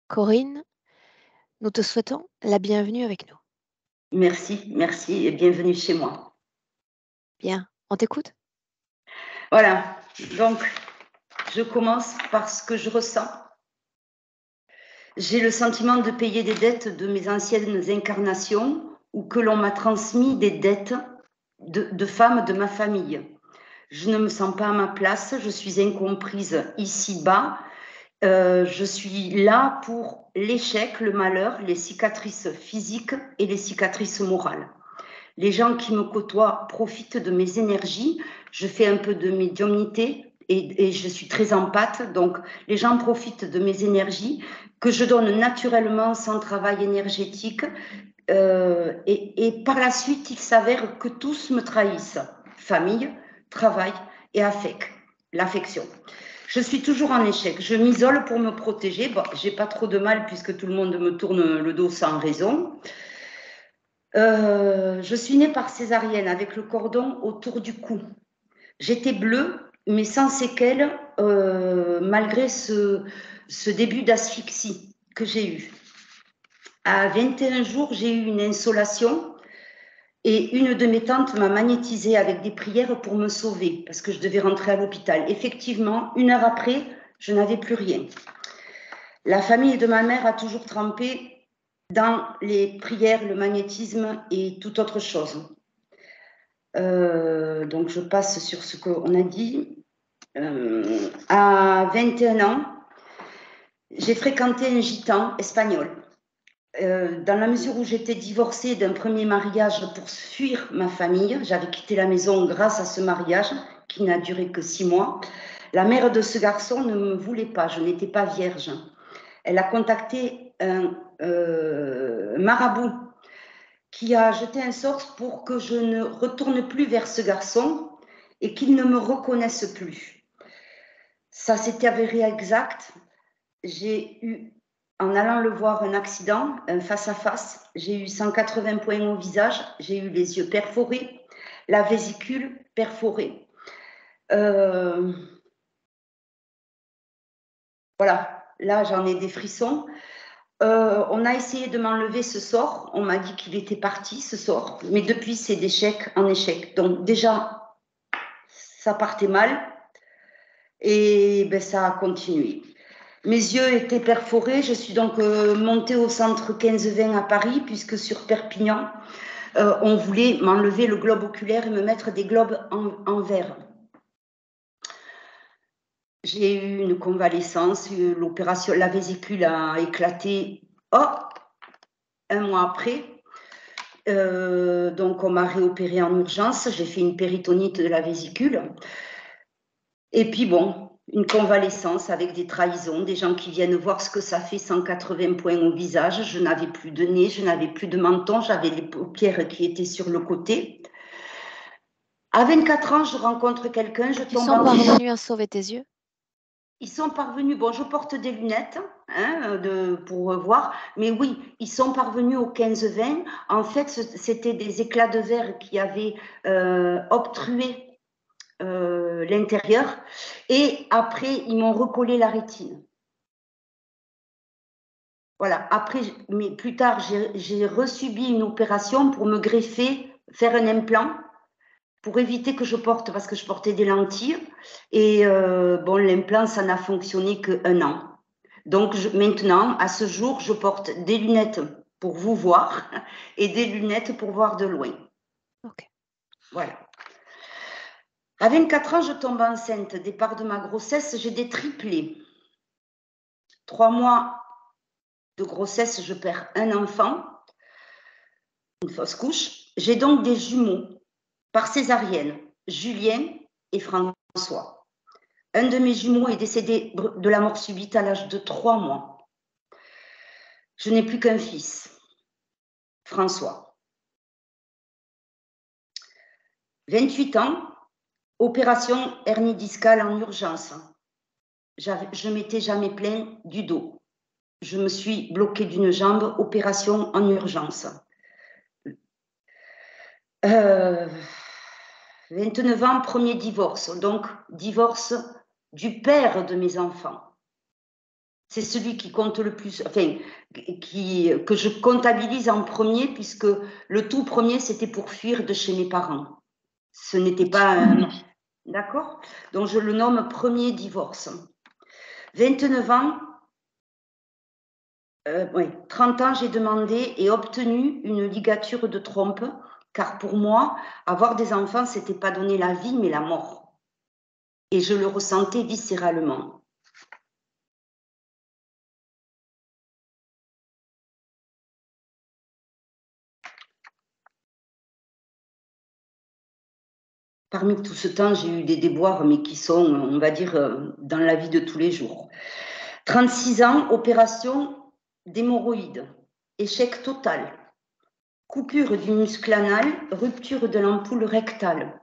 Corinne, nous te souhaitons la bienvenue avec nous. Merci, merci et bienvenue chez moi. Bien, on t'écoute? Voilà, donc je commence par ce que je ressens. J'ai le sentiment de payer des dettes de mes anciennes incarnations ou que l'on m'a transmis des dettes de femmes de ma famille. Je ne me sens pas à ma place, je suis incomprise ici-bas. Je suis là pour l'échec, le malheur, les cicatrices physiques et les cicatrices morales. Les gens qui me côtoient profitent de mes énergies. Je fais un peu de médiumnité et je suis très empathe. Donc, les gens profitent de mes énergies que je donne naturellement sans travail énergétique. Et par la suite, il s'avère que tous me trahissent. Famille, travail et l'affection. Je suis toujours en échec. Je m'isole pour me protéger. Bon, j'ai pas trop de mal puisque tout le monde me tourne le dos sans raison. Je suis née par césarienne avec le cordon autour du cou. J'étais bleue, mais sans séquelles, malgré ce début d'asphyxie que j'ai eu. À 21 jours, j'ai eu une insolation et une de mes tantes m'a magnétisée avec des prières pour me sauver parce que je devais rentrer à l'hôpital. Effectivement, 1 heure après, je n'avais plus rien. La famille de ma mère a toujours trempé dans les prières, le magnétisme et toute autre chose. Donc, je passe sur ce qu'on a dit. À 21 ans, j'ai fréquenté un gitan espagnol. Dans la mesure où j'étais divorcée d'un premier mariage pour fuir ma famille, j'avais quitté la maison grâce à ce mariage qui n'a duré que 6 mois. La mère de ce garçon ne me voulait pas, je n'étais pas vierge. Elle a contacté un marabout qui a jeté un sort pour que je ne retourne plus vers ce garçon et qu'il ne me reconnaisse plus. Ça s'est avéré exact. J'ai eu, en allant le voir, un accident, un face-à-face. J'ai eu 180 points au visage. J'ai eu les yeux perforés, la vésicule perforée. Voilà, là, j'en ai des frissons. On a essayé de m'enlever ce sort. On m'a dit qu'il était parti, ce sort. Mais depuis, c'est d'échec en échec. Donc déjà, ça partait mal. Et ben, ça a continué. Mes yeux étaient perforés. Je suis donc montée au centre 15-20 à Paris, puisque sur Perpignan, on voulait m'enlever le globe oculaire et me mettre des globes en verre. J'ai eu une convalescence, l'opération, la vésicule a éclaté 1 mois après. Donc, on m'a réopéré en urgence. J'ai fait une péritonite de la vésicule. Et puis, bon, une convalescence avec des trahisons, des gens qui viennent voir ce que ça fait, 180 points au visage. Je n'avais plus de nez, je n'avais plus de menton, j'avais les paupières qui étaient sur le côté. À 24 ans, je rencontre quelqu'un, je tombe Ils sont parvenus à sauver tes yeux? Ils sont parvenus, bon, je porte des lunettes pour voir, mais oui, ils sont parvenus au 15-20. En fait, c'était des éclats de verre qui avaient obstrué l'intérieur. Et après, ils m'ont recollé la rétine. Voilà. Après, mais plus tard, j'ai resubi une opération pour me greffer, faire un implant pour éviter que je porte, parce que je portais des lentilles. Et bon, l'implant, ça n'a fonctionné qu'1 an. Donc maintenant, à ce jour, je porte des lunettes pour vous voir et des lunettes pour voir de loin. Ok. Voilà. À 24 ans, je tombe enceinte. Départ de ma grossesse, j'ai des triplés. 3 mois de grossesse, je perds un enfant, une fausse couche. J'ai donc des jumeaux par césarienne, Julien et François. Un de mes jumeaux est décédé de la mort subite à l'âge de 3 mois. Je n'ai plus qu'un fils, François. 28 ans, opération hernie discale en urgence. Je ne m'étais jamais plaint du dos. Je me suis bloquée d'une jambe, opération en urgence. 29 ans, premier divorce. Donc, divorce du père de mes enfants. C'est celui qui compte le plus, enfin, que je comptabilise en premier, puisque le tout premier, c'était pour fuir de chez mes parents. Ce n'était pas un... D'accord? Donc, je le nomme premier divorce. 29 ans, oui, 30 ans, j'ai demandé et obtenu une ligature de trompe, car pour moi, avoir des enfants, ce n'était pas donner la vie, mais la mort. Et je le ressentais viscéralement. Parmi tout ce temps, j'ai eu des déboires, mais qui sont, on va dire, dans la vie de tous les jours. 36 ans, opération d'hémorroïdes, échec total, coupure du muscle anal, rupture de l'ampoule rectale,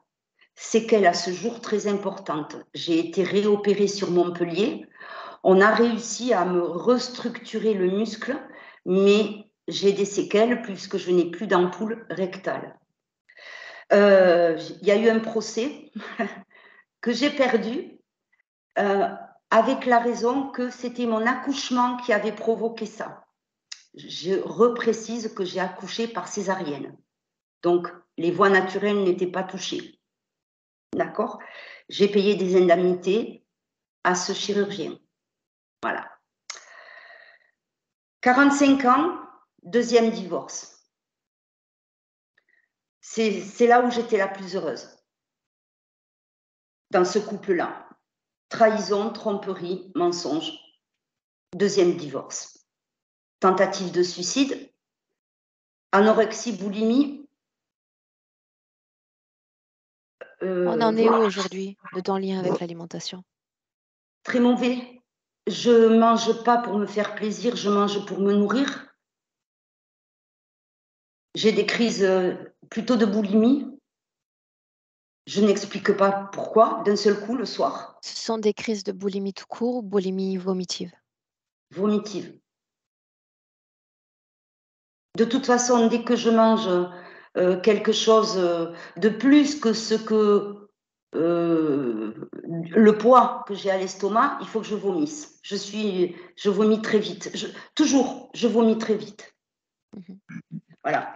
séquelle à ce jour très importante. J'ai été réopérée sur Montpellier. On a réussi à me restructurer le muscle, mais j'ai des séquelles puisque je n'ai plus d'ampoule rectale. Il y a eu un procès que j'ai perdu avec la raison que c'était mon accouchement qui avait provoqué ça. Je reprécise que j'ai accouché par césarienne. Donc, les voies naturelles n'étaient pas touchées. D'accord? J'ai payé des indemnités à ce chirurgien. Voilà. 45 ans, deuxième divorce. C'est là où j'étais la plus heureuse. Dans ce couple-là. Trahison, tromperie, mensonge. Deuxième divorce. Tentative de suicide. Anorexie, boulimie. On en est où aujourd'hui dans le lien avec l'alimentation? Très mauvais. Je ne mange pas pour me faire plaisir, je mange pour me nourrir. J'ai des crises plutôt de boulimie. Je n'explique pas pourquoi, d'un seul coup, le soir. Ce sont des crises de boulimie tout court ou boulimie vomitive? Vomitive. De toute façon, dès que je mange quelque chose de plus que ce que le poids que j'ai à l'estomac, il faut que je vomisse. Je vomis très vite. Toujours, je vomis très vite. Voilà.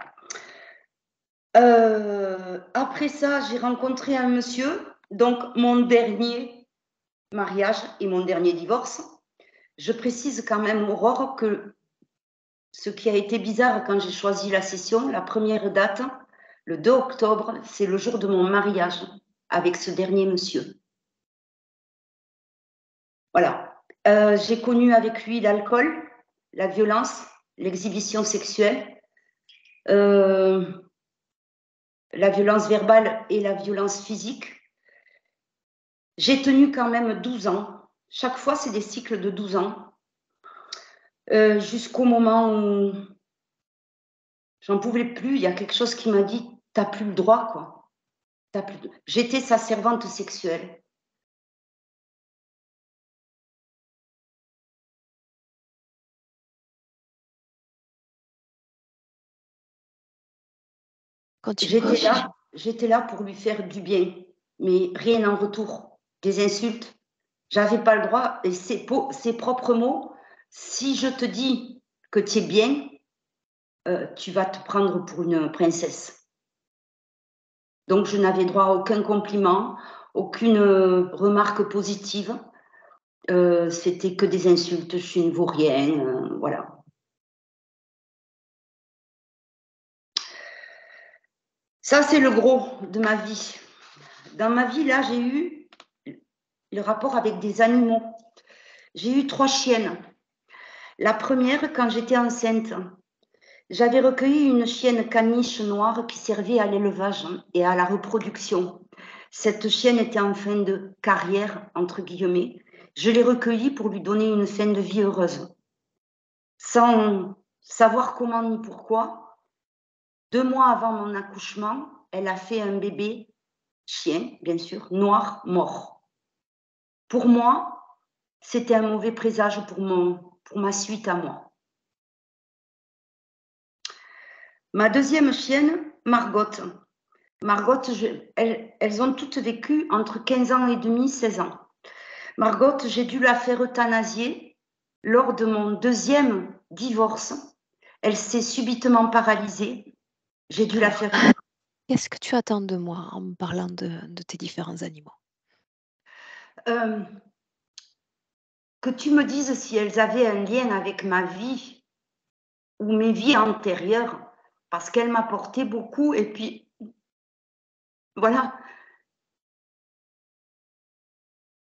Après ça, j'ai rencontré un monsieur, donc mon dernier mariage et mon dernier divorce. Je précise quand même, Aurore, que ce qui a été bizarre quand j'ai choisi la session, la première date, le 2 octobre, c'est le jour de mon mariage avec ce dernier monsieur. Voilà. J'ai connu avec lui l'alcool, la violence, l'exhibition sexuelle, la violence verbale et la violence physique. J'ai tenu quand même 12 ans. Chaque fois, c'est des cycles de 12 ans. Jusqu'au moment où j'en pouvais plus. Il y a quelque chose qui m'a dit, t'as plus le droit, quoi. J'étais sa servante sexuelle. J'étais là pour lui faire du bien, mais rien en retour. Des insultes. J'avais pas le droit. Et ses propres mots, si je te dis que tu es bien, tu vas te prendre pour une princesse. Donc, je n'avais droit à aucun compliment, aucune remarque positive. C'était que des insultes, je ne vaux rien, voilà. Ça, c'est le gros de ma vie. Dans ma vie, là, j'ai eu le rapport avec des animaux. J'ai eu 3 chiennes. La première, quand j'étais enceinte, j'avais recueilli une chienne caniche noire qui servait à l'élevage et à la reproduction. Cette chienne était en fin de carrière, entre guillemets. Je l'ai recueillie pour lui donner une fin de vie heureuse. Sans savoir comment ni pourquoi, 2 mois avant mon accouchement, elle a fait un bébé chien, bien sûr, noir, mort. Pour moi, c'était un mauvais présage pour ma suite à moi. Ma deuxième chienne, Margot. Margot, elles ont toutes vécu entre 15 ans et demi, 16 ans. Margot, j'ai dû la faire euthanasier Lors de mon deuxième divorce, elle s'est subitement paralysée. J'ai dû la faire. Qu'est-ce que tu attends de moi en me parlant de tes différents animaux? Euh, que tu me dises si elles avaient un lien avec ma vie ou mes vies antérieures, parce qu'elles m'apportaient beaucoup. Et puis, voilà.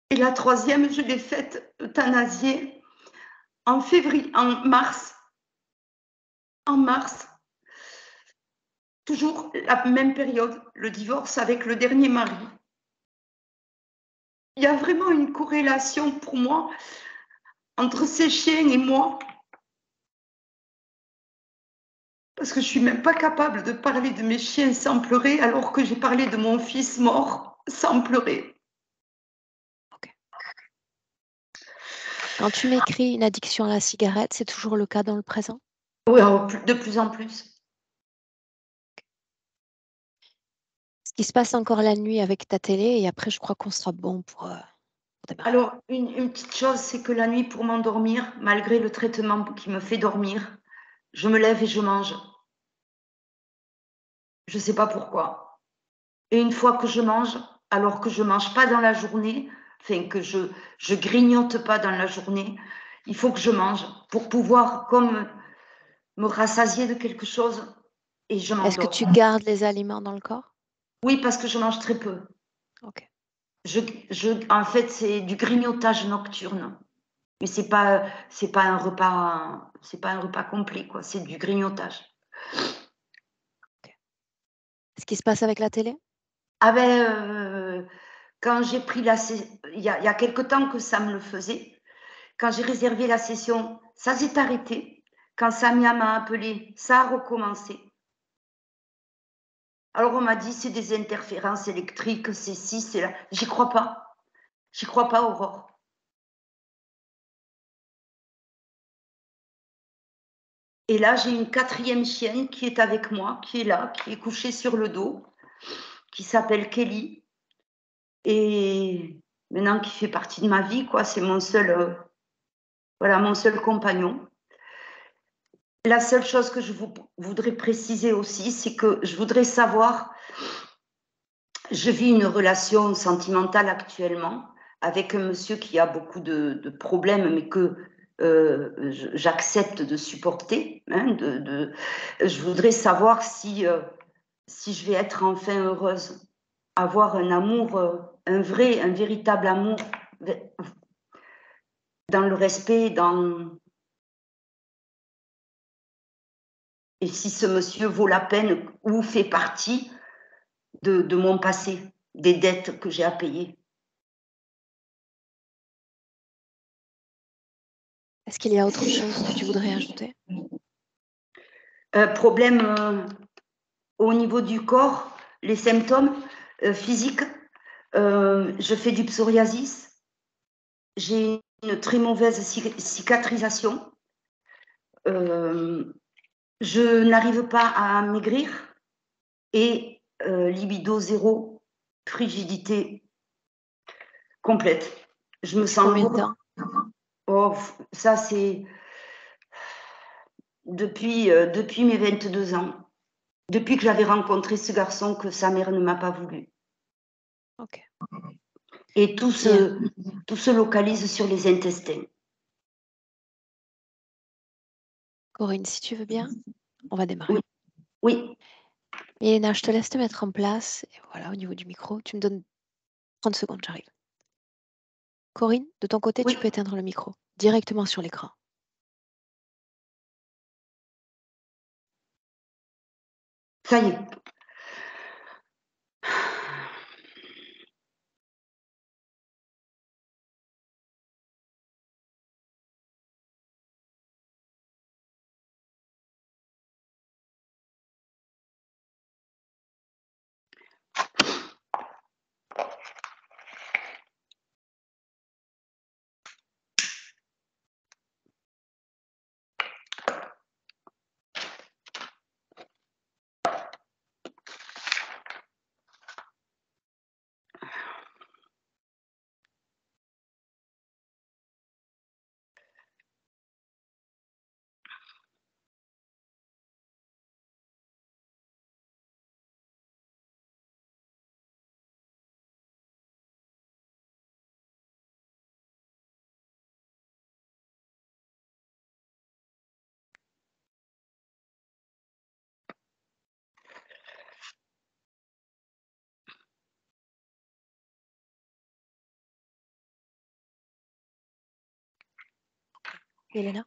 Et la troisième, je l'ai faite euthanasier en février, en mars. En mars, toujours la même période, le divorce avec le dernier mari. Il y a vraiment une corrélation pour moi entre ces chiens et moi. Parce que je ne suis même pas capable de parler de mes chiens sans pleurer, alors que j'ai parlé de mon fils mort sans pleurer. Ok. Quand tu m'écris une addiction à la cigarette, c'est toujours le cas dans le présent? Oui, de plus en plus. Ce qui se passe encore la nuit avec ta télé et après, je crois qu'on sera bon pour démarrer. Alors, une petite chose, c'est que la nuit, pour m'endormir, malgré le traitement qui me fait dormir, je me lève et je mange. Je ne sais pas pourquoi. Et une fois que je mange, alors que je ne mange pas dans la journée, enfin que je grignote pas dans la journée, il faut que je mange pour pouvoir comme me rassasier de quelque chose et je Est-ce que m'endors. tu gardes les aliments dans le corps? Oui, parce que je mange très peu. Ok. En fait, c'est du grignotage nocturne. Mais c'est pas un repas, c'est pas un repas complet, quoi. C'est du grignotage. Ok. Ce qui se passe avec la télé? Ah ben, quand j'ai pris il y a quelque temps que ça me le faisait. Quand j'ai réservé la session, ça s'est arrêté. Quand Samia m'a appelé, ça a recommencé. Alors on m'a dit c'est des interférences électriques, c'est ci, c'est là. J'y crois pas. J'y crois pas, Aurore. Et là, j'ai une quatrième chienne qui est avec moi, qui est là, qui est couchée sur le dos, qui s'appelle Kelly. Et maintenant, qui fait partie de ma vie, quoi. C'est voilà, mon seul compagnon. La seule chose que je voudrais préciser aussi, c'est que je voudrais savoir, je vis une relation sentimentale actuellement avec un monsieur qui a beaucoup de problèmes, mais que j'accepte de supporter. Hein, je voudrais savoir si je vais être enfin heureuse, avoir un amour, un véritable amour, dans le respect, et si ce monsieur vaut la peine ou fait partie de mon passé, des dettes que j'ai à payer. Est-ce qu'il y a autre chose que tu voudrais ajouter? Problème au niveau du corps, les symptômes physiques, je fais du psoriasis, j'ai une très mauvaise cicatrisation, je n'arrive pas à maigrir et libido zéro, frigidité complète. Je me Depuis sens combien de lourde. temps? Oh, ça, c'est depuis mes 22 ans. Depuis que j'avais rencontré ce garçon que sa mère ne m'a pas voulu. Ok. Et tout Bien. se localise sur les intestins. Corinne, si tu veux bien, on va Oui, démarrer. oui, Mélina, je te laisse te mettre en place. Et voilà, au niveau du micro, tu me donnes 30 secondes, j'arrive. Corinne, de ton côté, oui, tu peux éteindre le micro directement sur l'écran. ça y est. Elena?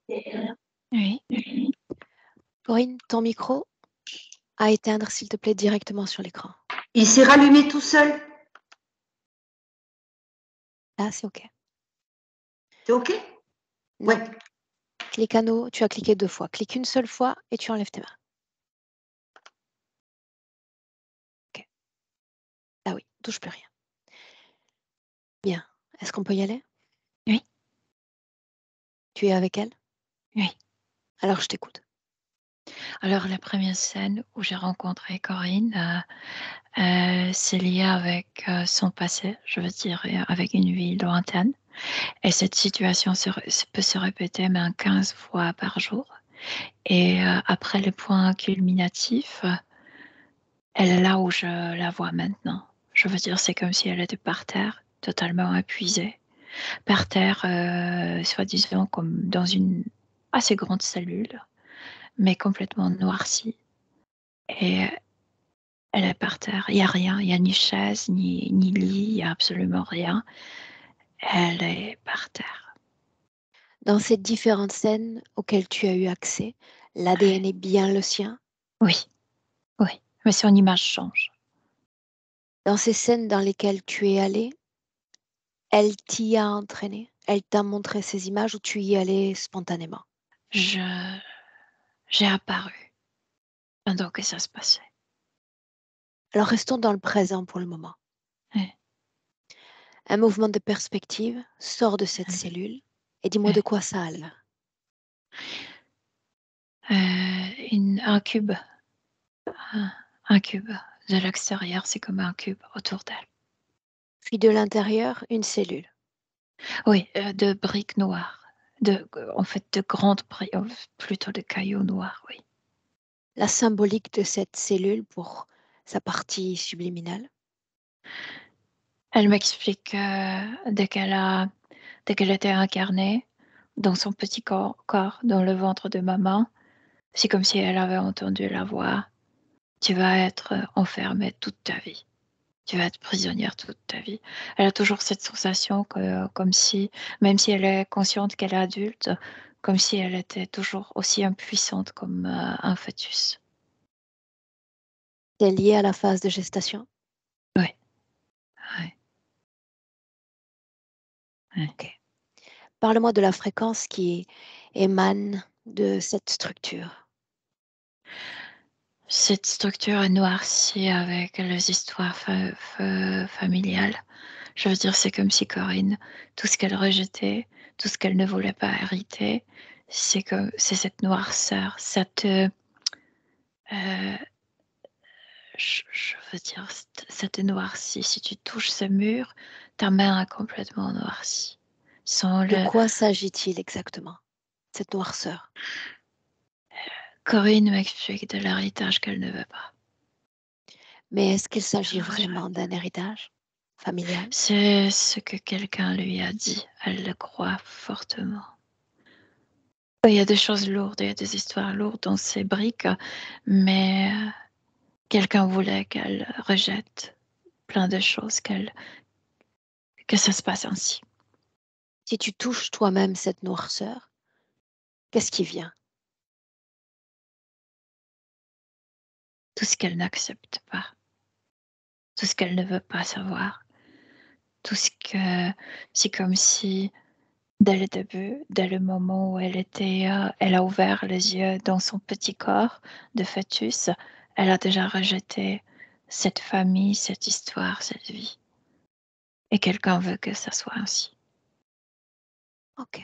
Oui. Corinne, ton micro à éteindre, s'il te plaît, directement sur l'écran. Il s'est rallumé tout seul. Là, c'est OK. C'est OK? Non. Ouais. Clique à nouveau, tu as cliqué 2 fois. Clique une seule fois et tu enlèves tes mains. OK. Ah oui, touche plus rien. Bien. Est-ce qu'on peut y aller? Oui. Tu es avec elle? Oui. Alors, je t'écoute. Alors, la première scène où j'ai rencontré Corinne, c'est lié avec son passé, je veux dire, avec une vie lointaine. Et cette situation peut se répéter même 15 fois par jour. Et après le point culminatif, elle est là où je la vois maintenant. Je veux dire, c'est comme si elle était par terre, totalement épuisée. Par terre, soi-disant comme dans une assez grande cellule, mais complètement noircie. Et elle est par terre. Il y a rien, il y a ni chaise, ni lit, il y a absolument rien. Elle est par terre. Dans ces différentes scènes auxquelles tu as eu accès, l'ADN est bien le sien? Oui, oui, mais son image change. Dans ces scènes dans lesquelles tu es allé, elle t'y a entraîné? Elle t'a montré ces images ou tu y allais spontanément? J'ai apparu pendant que ça se passait. Alors restons dans le présent pour le moment. Ouais. Un mouvement de perspective sort de cette cellule et dis-moi de quoi ça a l'air. Un cube. Un cube. De l'extérieur, c'est comme un cube autour d'elle. Puis de l'intérieur, une cellule. Oui, de briques noires. En fait, de grandes briques, plutôt de cailloux noirs, oui. La symbolique de cette cellule pour sa partie subliminale. Elle m'explique dès qu'elle était incarnée dans son petit corps, dans le ventre de maman, c'est comme si elle avait entendu la voix. Tu vas être enfermée toute ta vie. Tu vas être prisonnière toute ta vie. Elle a toujours cette sensation comme si, même si elle est consciente qu'elle est adulte, comme si elle était toujours aussi impuissante comme un fœtus. C'est lié à la phase de gestation. Oui, oui, oui. Ok. Parle-moi de la fréquence qui émane de cette structure. Cette structure est noircie avec les histoires familiales. Je veux dire, c'est comme si Corinne, tout ce qu'elle rejetait, tout ce qu'elle ne voulait pas hériter, c'est cette noirceur, euh, je veux dire, ça te noircit. Si tu touches ce mur, ta main est complètement noircie. De quoi s'agit-il exactement, cette noirceur? Corinne m'explique de l'héritage qu'elle ne veut pas. Mais est-ce qu'il s'agit vraiment d'un héritage familial? C'est ce que quelqu'un lui a dit. Elle le croit fortement. Il y a des choses lourdes, il y a des histoires lourdes dans ces briques, mais quelqu'un voulait qu'elle rejette plein de choses, que ça se passe ainsi. Si tu touches toi-même cette noirceur, qu'est-ce qui vient? Tout ce qu'elle n'accepte pas, tout ce qu'elle ne veut pas savoir, tout ce que c'est comme si dès le début, dès le moment où elle a ouvert les yeux dans son petit corps de fœtus, elle a déjà rejeté cette famille, cette histoire, cette vie. Et quelqu'un veut que ça soit ainsi. Ok.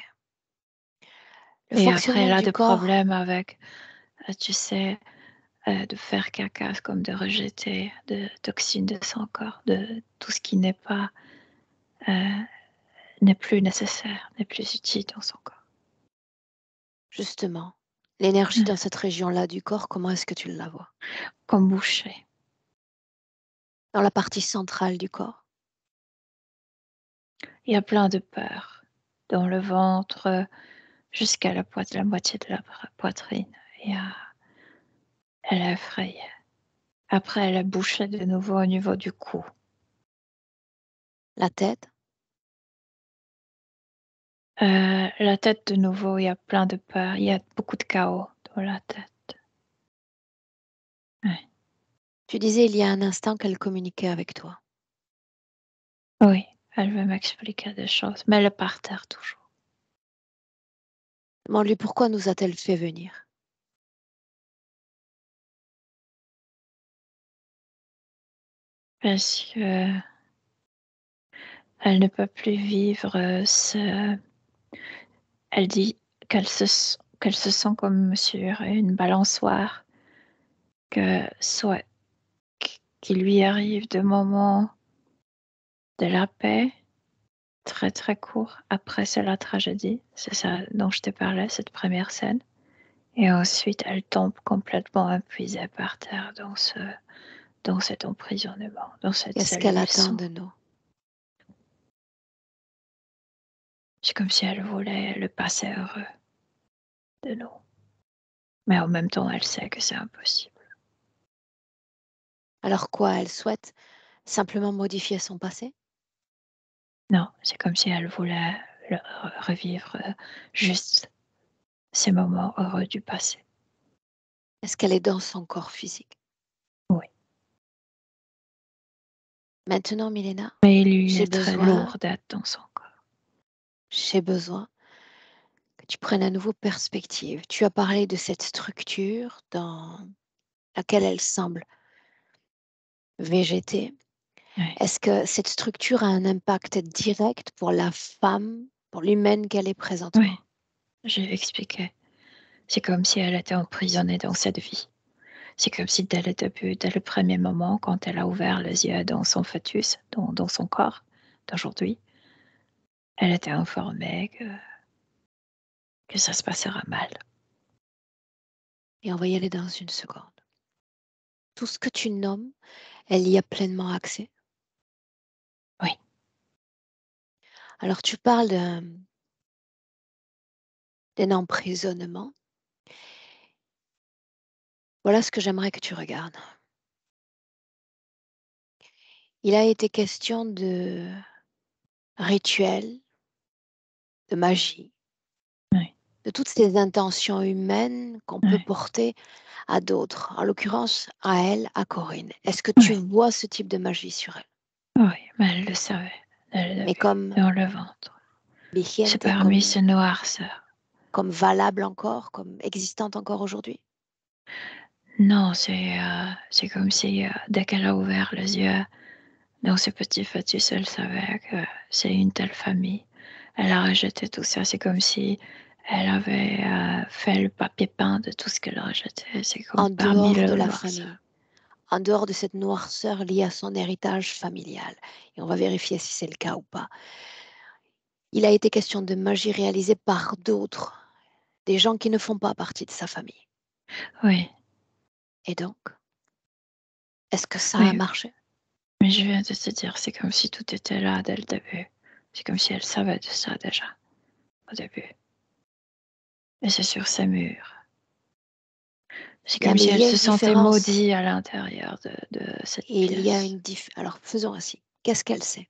Le Et après, fonctionnement elle a du des corps, problèmes avec, tu sais, de faire caca, comme de rejeter de toxines de son corps, de tout ce qui euh, n'est plus nécessaire, n'est plus utile dans son corps. justement, l'énergie dans cette région-là du corps, comment est-ce que tu la vois? Comme boucher. Dans la partie centrale du corps? Il y a plein de peurs dans le ventre jusqu'à la moitié de la poitrine. Elle est effrayée. Après, elle a bouché de nouveau au niveau du cou. La tête? La tête de nouveau, il y a plein de peur, il y a beaucoup de chaos dans la tête. Ouais. Tu disais il y a un instant qu'elle communiquait avec toi. Oui, elle veut m'expliquer des choses, mais elle est par terre toujours. Demande-lui pourquoi nous a-t-elle fait venir. Parce que elle ne peut plus vivre ce... Elle dit qu'elle se sent comme sur une balançoire, que soit qu'il lui arrive des moments de la paix, très très court, après c'est la tragédie, c'est ça dont je te parlais, cette première scène. Et ensuite, elle tombe complètement épuisée par terre dans cet emprisonnement, dans cette Qu'est-ce qu'elle cellule attend sombre. de nous? C'est comme si elle voulait le passer heureux de nous. Mais en même temps, elle sait que c'est impossible. Alors quoi, elle souhaite simplement modifier son passé? Non, c'est comme si elle voulait revivre juste ces moments heureux du passé. Est-ce qu'elle est dans son corps physique? Oui. Maintenant, Milena, Mais il lui j'ai est très besoin, lourd d'être dans son corps. j'ai besoin que tu prennes à nouveau perspective. Tu as parlé de cette structure dans laquelle elle semble végéter. Oui. Est-ce que cette structure a un impact direct pour la femme, pour l'humaine qu'elle est Oui, présentement? j'ai expliqué. C'est comme si elle était emprisonnée dans cette vie. C'est comme si dès le début, dès le premier moment, quand elle a ouvert les yeux dans son fœtus, dans son corps d'aujourd'hui, elle était informée que ça se passera mal. Et on va y aller dans une seconde. Tout ce que tu nommes, elle y a pleinement accès. Oui, Alors tu parles d'un emprisonnement. Voilà ce que j'aimerais que tu regardes. Il a été question de rituel, de magie, oui, de toutes ces intentions humaines qu'on peut oui, porter à d'autres, en l'occurrence à elle, à Corinne. Est-ce que tu oui, vois ce type de magie sur elle? oui, mais elle le savait dès le Mais début, comme dans le ventre. C'est vigente, parmi ces noirceurs. comme valable encore, comme existante encore aujourd'hui? Non, c'est comme si dès qu'elle a ouvert les yeux dans ce petit fœtus, elle savait que c'est une telle famille. Elle a rejeté tout ça. C'est comme si elle avait fait le papier peint de tout ce qu'elle a rejeté. C'est comme En parmi dehors de le la noirceur. famille, en dehors de cette noirceur liée à son héritage familial. Et on va vérifier si c'est le cas ou pas. Il a été question de magie réalisée par d'autres, des gens qui ne font pas partie de sa famille. Oui, Et donc, est-ce que ça a oui, marché? mais je viens de te dire, c'est comme si tout était là dès le début. C'est comme si elle savait de ça déjà, au début. Et c'est sur ses murs. C'est Bien, comme mais si il elle y a se une sentait différence. maudite à l'intérieur de cette Et il y a pièce. une Alors, faisons ainsi. Qu'est-ce qu'elle sait?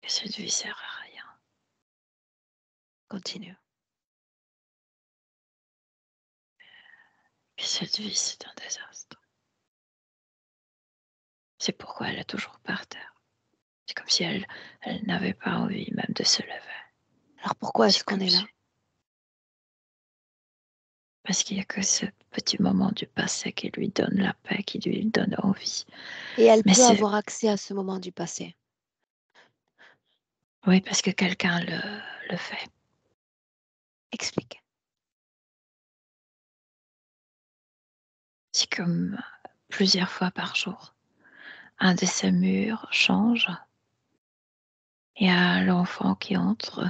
Et cette vie sert à rien. Continue. Et cette vie, c'est un désastre. C'est pourquoi elle est toujours par terre. C'est comme si elle n'avait pas envie même de se lever. Alors, pourquoi C'est est-ce qu'on comme est si... là? Parce qu'il n'y a que ce petit moment du passé qui lui donne la paix, qui lui donne envie. Et elle Mais peut c'est... avoir accès à ce moment du passé. Oui, parce que quelqu'un le fait. Explique. C'est comme plusieurs fois par jour. Un de ces murs change. Il y a l'enfant qui entre,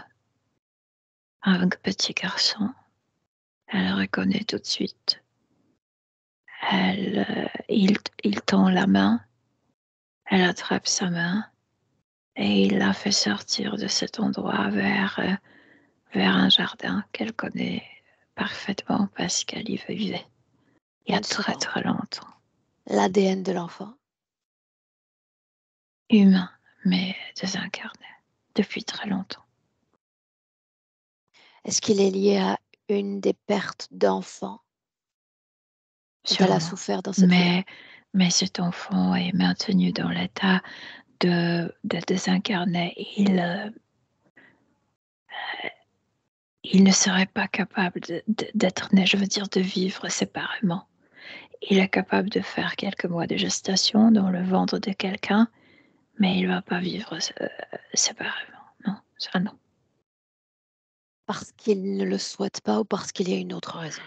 un petit garçon. Elle reconnaît tout de suite. Il tend la main, elle attrape sa main et il la fait sortir de cet endroit vers un jardin qu'elle connaît parfaitement parce qu'elle y vivait il y a Une très seconde. très longtemps. L'ADN de l'enfant. Humain, mais désincarné depuis très longtemps. Est-ce qu'il est lié à une des pertes d'enfants dont elle a Sûrement. souffert dans cette vie? Mais cet enfant est maintenu dans l'état de désincarné. Il ne serait pas capable d'être né, je veux dire de vivre séparément. Il est capable de faire quelques mois de gestation dans le ventre de quelqu'un, mais il ne va pas vivre séparément. Non, ça non. Parce qu'il ne le souhaite pas ou parce qu'il y a une autre raison?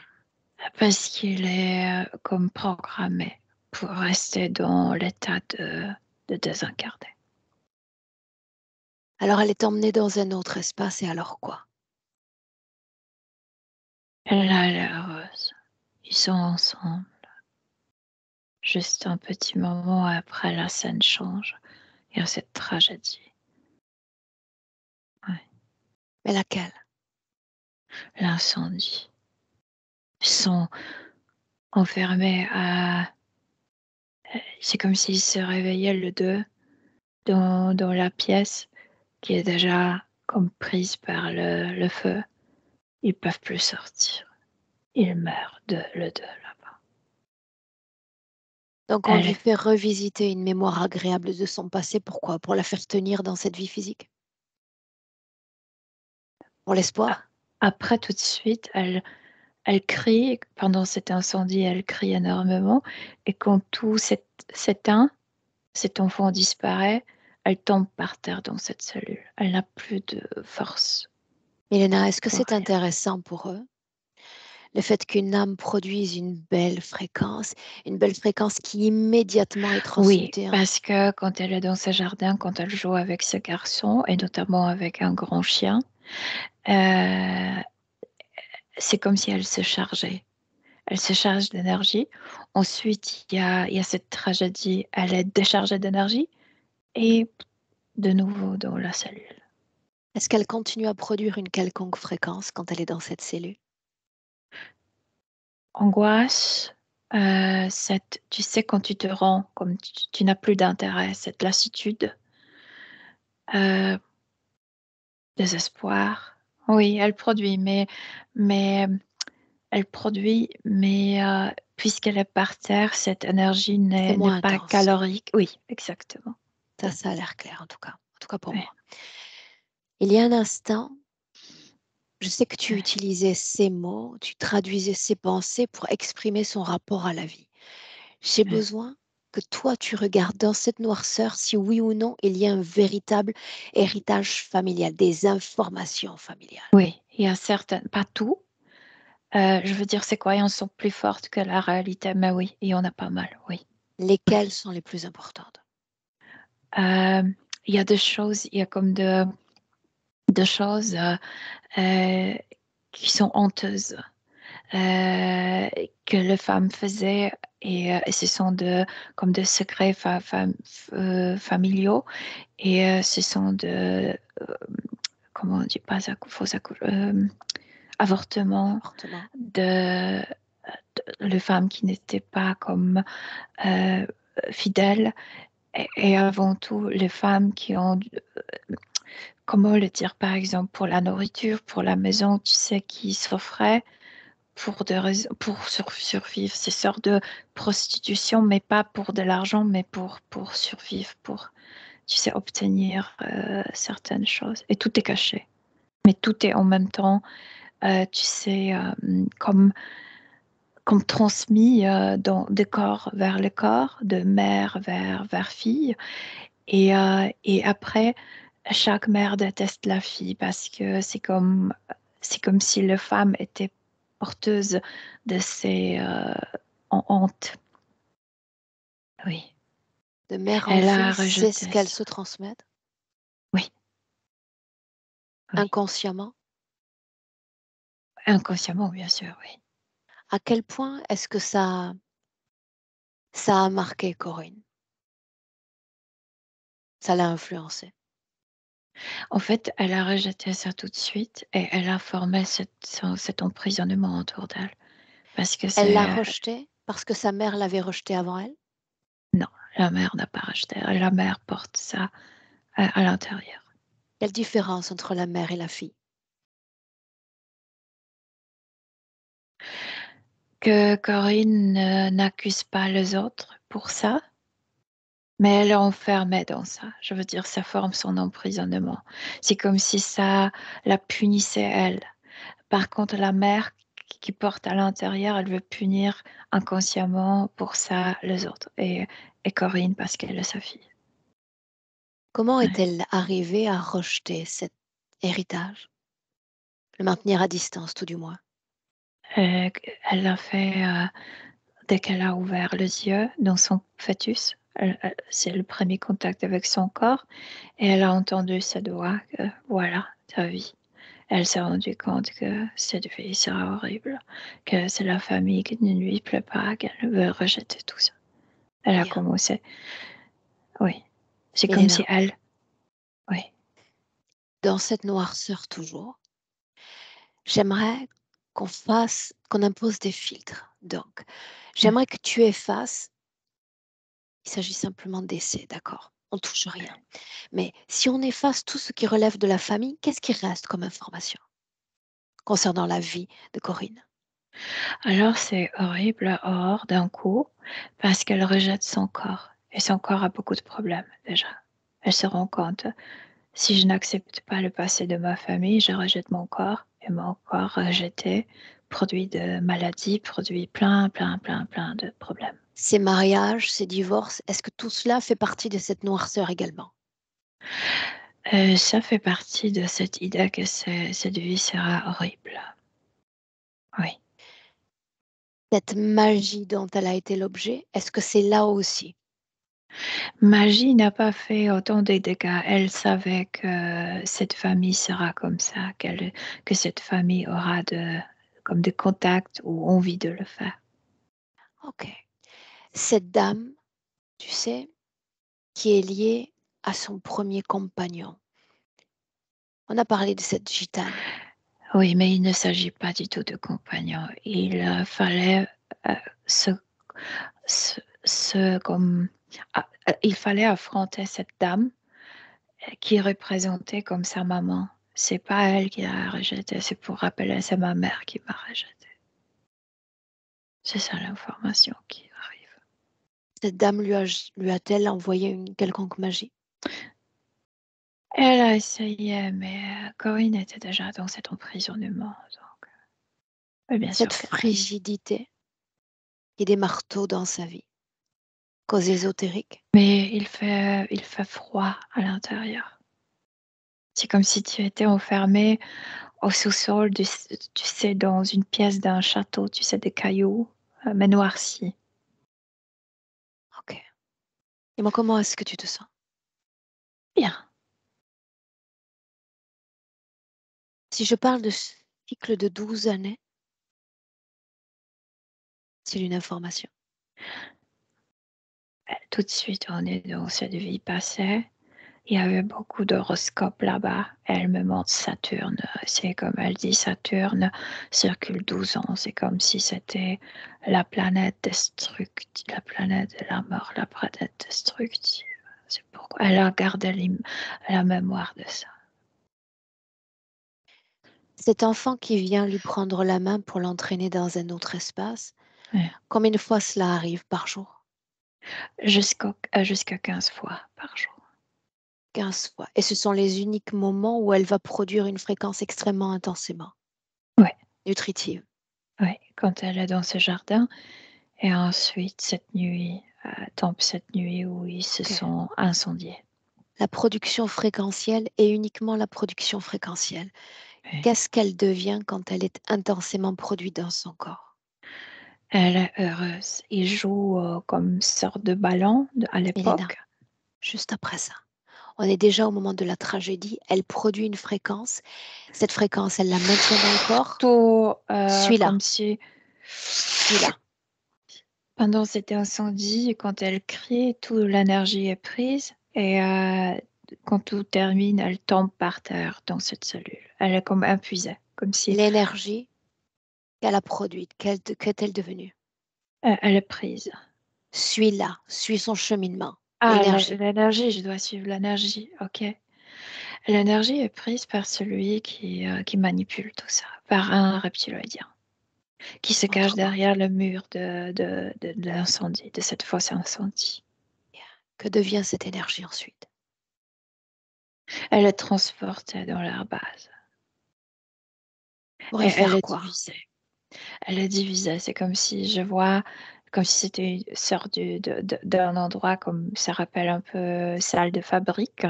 Parce qu'il est comme programmé pour rester dans l'état de désincarné. Alors elle est emmenée dans un autre espace et alors quoi? Elle a l'air heureuse. Ils sont ensemble. Juste un petit moment après, la scène change. Il y a cette tragédie. Ouais. Mais laquelle? L'incendie. Ils sont enfermés à... C'est comme s'ils se réveillaient le deux dans la pièce qui est déjà comme prise par le feu. Ils peuvent plus sortir. Ils meurent le deux là-bas. Donc on lui fait revisiter une mémoire agréable de son passé. Pourquoi? Pour la faire tenir dans cette vie physique? Pour l'espoir? Après, tout de suite, elle crie. Pendant cet incendie, elle crie énormément. Et quand tout s'éteint, cet enfant disparaît, elle tombe par terre dans cette cellule. Elle n'a plus de force. Elena, est-ce que Pour c'est rien. intéressant pour eux? Le fait qu'une âme produise une belle fréquence qui immédiatement est Oui, transmutée. parce que quand elle est dans ce jardin, quand elle joue avec ce garçon, et notamment avec un grand chien, euh, c'est comme si elle se chargeait. Elle se charge d'énergie. Ensuite, il y a cette tragédie, elle est déchargée d'énergie, et de nouveau dans la cellule. Est-ce qu'elle continue à produire une quelconque fréquence quand elle est dans cette cellule? Angoisse, tu sais, quand tu te rends, comme tu n'as plus d'intérêt, cette lassitude, euh, désespoir. Oui, mais elle produit, mais puisqu'elle est par terre, cette énergie C'est n'est moins pas intense. calorique. Oui, exactement. Ça a l'air clair en tout cas pour Oui, moi. Il y a un instant, je sais que tu oui, utilisais ces mots, tu traduisais ces pensées pour exprimer son rapport à la vie. J'ai oui. besoin que toi, tu regardes dans cette noirceur si oui ou non il y a un véritable héritage familial, des informations familiales. Oui, il y a certaines, pas tout. Je veux dire, ces croyances sont plus fortes que la réalité, mais oui, il y en a pas mal, oui. Lesquelles sont les plus importantes? Euh, il y a des choses, il y a comme de choses euh, qui sont honteuses, que les femmes faisaient, et ce sont comme des secrets familiaux, et ce sont comment on dit, pas avortements Avortement. de les femmes qui n'étaient pas comme euh, fidèles, et avant tout les femmes qui ont, comment le dire, par exemple pour la nourriture, pour la maison, tu sais, qui s'offraient pour survivre, ces sortes de prostitution, mais pas pour de l'argent, mais pour survivre, pour, tu sais, obtenir certaines choses. Et tout est caché, mais tout est en même temps, tu sais, comme transmis de corps vers le corps, de mère vers fille. Et après, chaque mère déteste la fille parce que c'est comme si la femme était porteuse de ces honte. Oui, De mère en elle a fille, c'est ce rejeté qu'elles ça. se transmettent Oui, oui. inconsciemment. Inconsciemment, bien sûr, oui. À quel point est-ce que ça a marqué Corinne? Ça l'a influencée. En fait, elle a rejeté ça tout de suite et elle a formé cet emprisonnement autour d'elle. Parce que Elle l'a c'est... rejeté parce que sa mère l'avait rejeté avant elle? Non, la mère n'a pas rejeté. La mère porte ça à l'intérieur. Quelle différence entre la mère et la fille? Que Corinne n'accuse pas les autres pour ça, mais elle est enfermée dans ça. Je veux dire, ça forme son emprisonnement. C'est comme si ça la punissait elle. Par contre, la mère qui porte à l'intérieur, elle veut punir inconsciemment pour ça les autres. Et Corinne parce qu'elle est sa fille. Comment Ouais. est-elle arrivée à rejeter cet héritage? Le maintenir à distance, tout du moins. Elle l'a fait dès qu'elle a ouvert les yeux dans son fœtus. C'est le premier contact avec son corps. Et elle a entendu cette voix que voilà, ta vie. Elle s'est rendue compte que cette vie sera horrible, que c'est la famille qui ne lui plaît pas, qu'elle veut rejeter tout ça. Elle a Bien. commencé, oui. C'est comme si Elena, elle, oui. dans cette noirceur toujours, j'aimerais qu'on impose des filtres. Donc, j'aimerais que tu effaces, il s'agit simplement d'essais, d'accord? On touche rien. Mais si on efface tout ce qui relève de la famille, qu'est-ce qui reste comme information concernant la vie de Corinne? Alors c'est horrible hors d'un coup parce qu'elle rejette son corps. Et son corps a beaucoup de problèmes déjà. Elle se rend compte, si je n'accepte pas le passé de ma famille, je rejette mon corps. Et mon corps rejeté produit de maladies, produit plein de problèmes. Ces mariages, ces divorces, est-ce que tout cela fait partie de cette noirceur également? Ça fait partie de cette idée que cette vie sera horrible. Oui. Cette magie dont elle a été l'objet, est-ce que c'est là aussi? Magie n'a pas fait autant de dégâts. Elle savait que cette famille sera comme ça, que cette famille aura comme des contacts ou envie de le faire. Ok. Cette dame, tu sais, qui est liée à son premier compagnon. On a parlé de cette gitane. Oui, mais il ne s'agit pas du tout de compagnons. Il fallait euh, se, comme il fallait affronter cette dame qui représentait comme sa maman. C'est pas elle qui l'a rejetée, c'est pour rappeler, c'est ma mère qui m'a rejetée. C'est ça l'information qui arrive. Cette dame lui a-t-elle envoyé une quelconque magie? Elle a essayé, mais Corinne était déjà dans cet emprisonnement. Donc, oui, bien Cette sûr qu'elle a essayé. frigidité et des marteaux dans sa vie, cause ésotérique. Mais il fait froid à l'intérieur. C'est comme si tu étais enfermé au sous-sol, tu sais, dans une pièce d'un château, tu sais, des cailloux, mais noircis. Ok. Et moi, comment est-ce que tu te sens? Bien. Si je parle de ce cycle de 12 années, c'est une information. Tout de suite, on est dans cette vie passée. Il y avait beaucoup d'horoscopes là-bas. Elle me montre Saturne. C'est comme elle dit, Saturne circule 12 ans. C'est comme si c'était la planète destructive, la planète de la mort, la planète destructive. C'est pourquoi elle a gardé la mémoire de ça. Cet enfant qui vient lui prendre la main pour l'entraîner dans un autre espace, Ouais. combien de fois cela arrive par jour? Jusqu'à 15 fois par jour. 15 fois. Et ce sont les uniques moments où elle va produire une fréquence extrêmement intensément Oui, nutritive. ouais. Quand elle est dans ce jardin. Et ensuite, cette nuit où ils se Ok. sont incendiés. La production fréquentielle est uniquement la production fréquentielle. Ouais. Qu'est-ce qu'elle devient quand elle est intensément produite dans son corps? Elle est heureuse. Ils jouent comme sorte de ballon à Elena, l'époque. juste après ça. On est déjà au moment de la tragédie. Elle produit une fréquence. Cette fréquence, elle la maintient dans le corps. Tout Suis-la, comme si suis-la. pendant cet incendie, quand elle crie, toute l'énergie est prise et quand tout termine, elle tombe par terre dans cette cellule. Elle est comme épuisée, comme si L'énergie qu'elle a produite, qu'est-elle devenue? elle est prise. Suis-la, suis son cheminement. Ah, L'énergie. l'énergie, je dois suivre l'énergie, ok. L'énergie est prise par celui qui manipule tout ça, par un reptiloïdien, qui se cache Autrement, derrière le mur de l'incendie, de cette fosse incendie. que devient cette énergie ensuite? Elle est transportée dans leur base. Pour y Et elle faire est quoi? divisée. Elle est divisée. C'est comme si je vois, comme si c'était une sorte d'un endroit comme ça rappelle un peu salle de fabrique.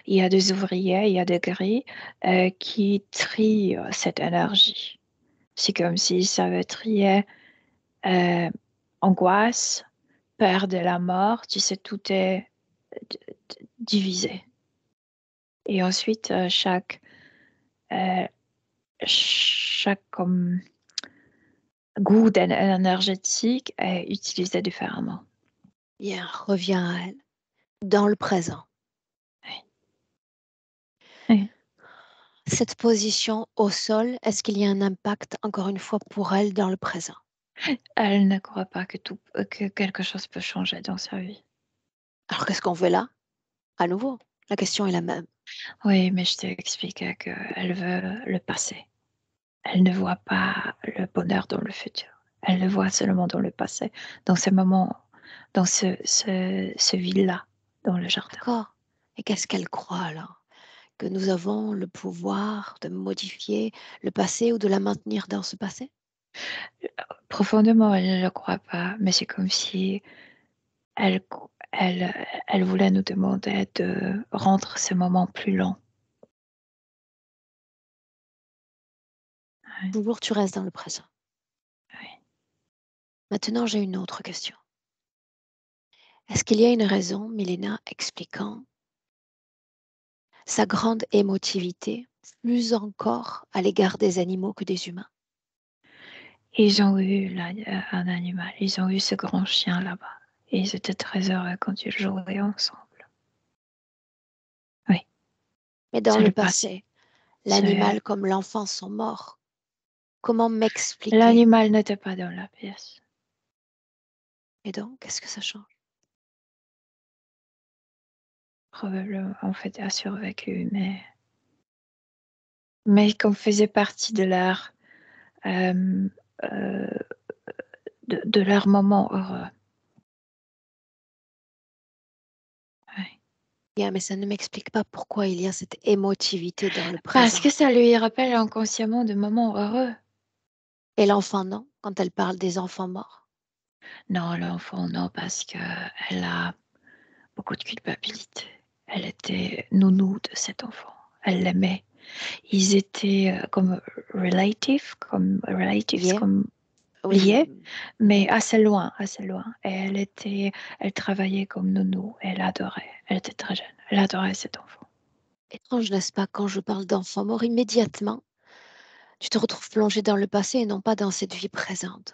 Il y a des ouvriers, il y a des grilles qui trient cette énergie. C'est comme s'ils savaient trier euh, angoisse, peur de la mort. Tu sais, tout est divisé. Et ensuite, euh, chaque comme goût énergétique est utilisé différemment. Bien, reviens à elle, dans le présent. Oui. Cette position au sol, est-ce qu'il y a un impact, encore une fois, pour elle dans le présent? Elle ne croit pas que quelque chose peut changer dans sa vie. Alors qu'est-ce qu'on fait là? À nouveau, la question est la même. Oui, mais je t'ai expliqué qu'elle veut le passé. Elle ne voit pas le bonheur dans le futur. Elle le voit seulement dans le passé, dans ce moment, dans ce vide-là, dans le jardin. D'accord. Et qu'est-ce qu'elle croit alors? Que nous avons le pouvoir de modifier le passé ou de la maintenir dans ce passé? Profondément, elle ne le croit pas, mais c'est comme si elle voulait nous demander de rendre ce moment plus long. Oui, Toujours tu restes dans le présent. oui. Maintenant, j'ai une autre question. Est-ce qu'il y a une raison, Milena, expliquant sa grande émotivité, plus encore à l'égard des animaux que des humains? Ils ont eu un animal, ils ont eu ce grand chien là-bas. Et ils étaient très heureux quand ils jouaient ensemble. Oui, Mais dans c'est le le passé. passé, C'est- l'animal comme l'enfant sont morts. Comment m'expliquer? L'animal n'était pas dans la pièce. Et donc, qu'est-ce que ça change? Probablement, en fait, a survécu, mais comme faisait partie euh, euh, de leur moment heureux. Oui. Bien, mais ça ne m'explique pas pourquoi il y a cette émotivité dans le Parce présent. que ça lui rappelle inconsciemment de moments heureux. Et l'enfant, non, quand elle parle des enfants morts. Non, l'enfant, non, parce qu'elle a beaucoup de culpabilité. Elle était nounou de cet enfant. Elle l'aimait. Ils étaient relatives, Lié? comme Oui. liés, mais Mhm. assez loin, assez loin. Et elle travaillait comme nounou. Elle adorait. Elle était très jeune. Elle adorait cet enfant. Étrange, n'est-ce pas, quand je parle d'enfants morts, immédiatement, tu te retrouves plongé dans le passé et non pas dans cette vie présente.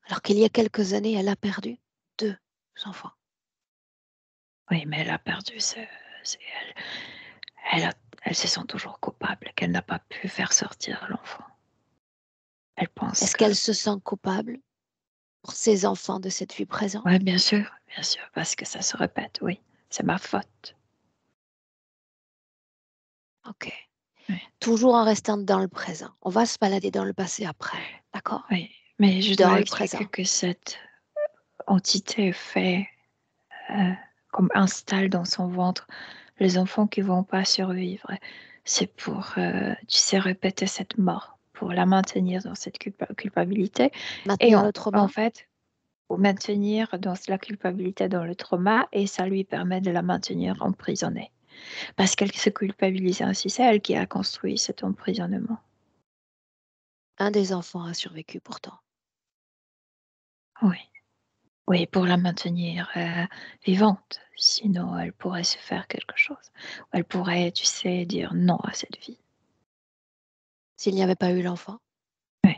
Alors qu'il y a quelques années, elle a perdu 2 enfants. Oui, mais elle a perdu elle. Elle, elle se sent toujours coupable qu'elle n'a pas pu faire sortir l'enfant. Elle pense Est-ce que, qu'elle se sent coupable pour ses enfants de cette vie présente? oui, bien sûr, parce que ça se répète, oui, c'est ma faute. Ok. Oui, Toujours en restant dans le présent. On va se balader dans le passé après. D'accord? oui. Mais je Dans dois le expliquer présent. que cette entité fait, euh, comme installe dans son ventre les enfants qui vont pas survivre. C'est pour, tu sais, répéter cette mort, pour la maintenir dans cette culpabilité. Et Maintenir le en trauma? fait, pour maintenir dans la culpabilité dans le trauma, et ça lui permet de la maintenir emprisonnée. Parce qu'elle se culpabilise ainsi, c'est elle qui a construit cet emprisonnement. Un des enfants a survécu pourtant. Oui, oui, pour la maintenir vivante. Sinon, elle pourrait se faire quelque chose. Elle pourrait, tu sais, dire non à cette vie. S'il n'y avait pas eu l'enfant. Oui,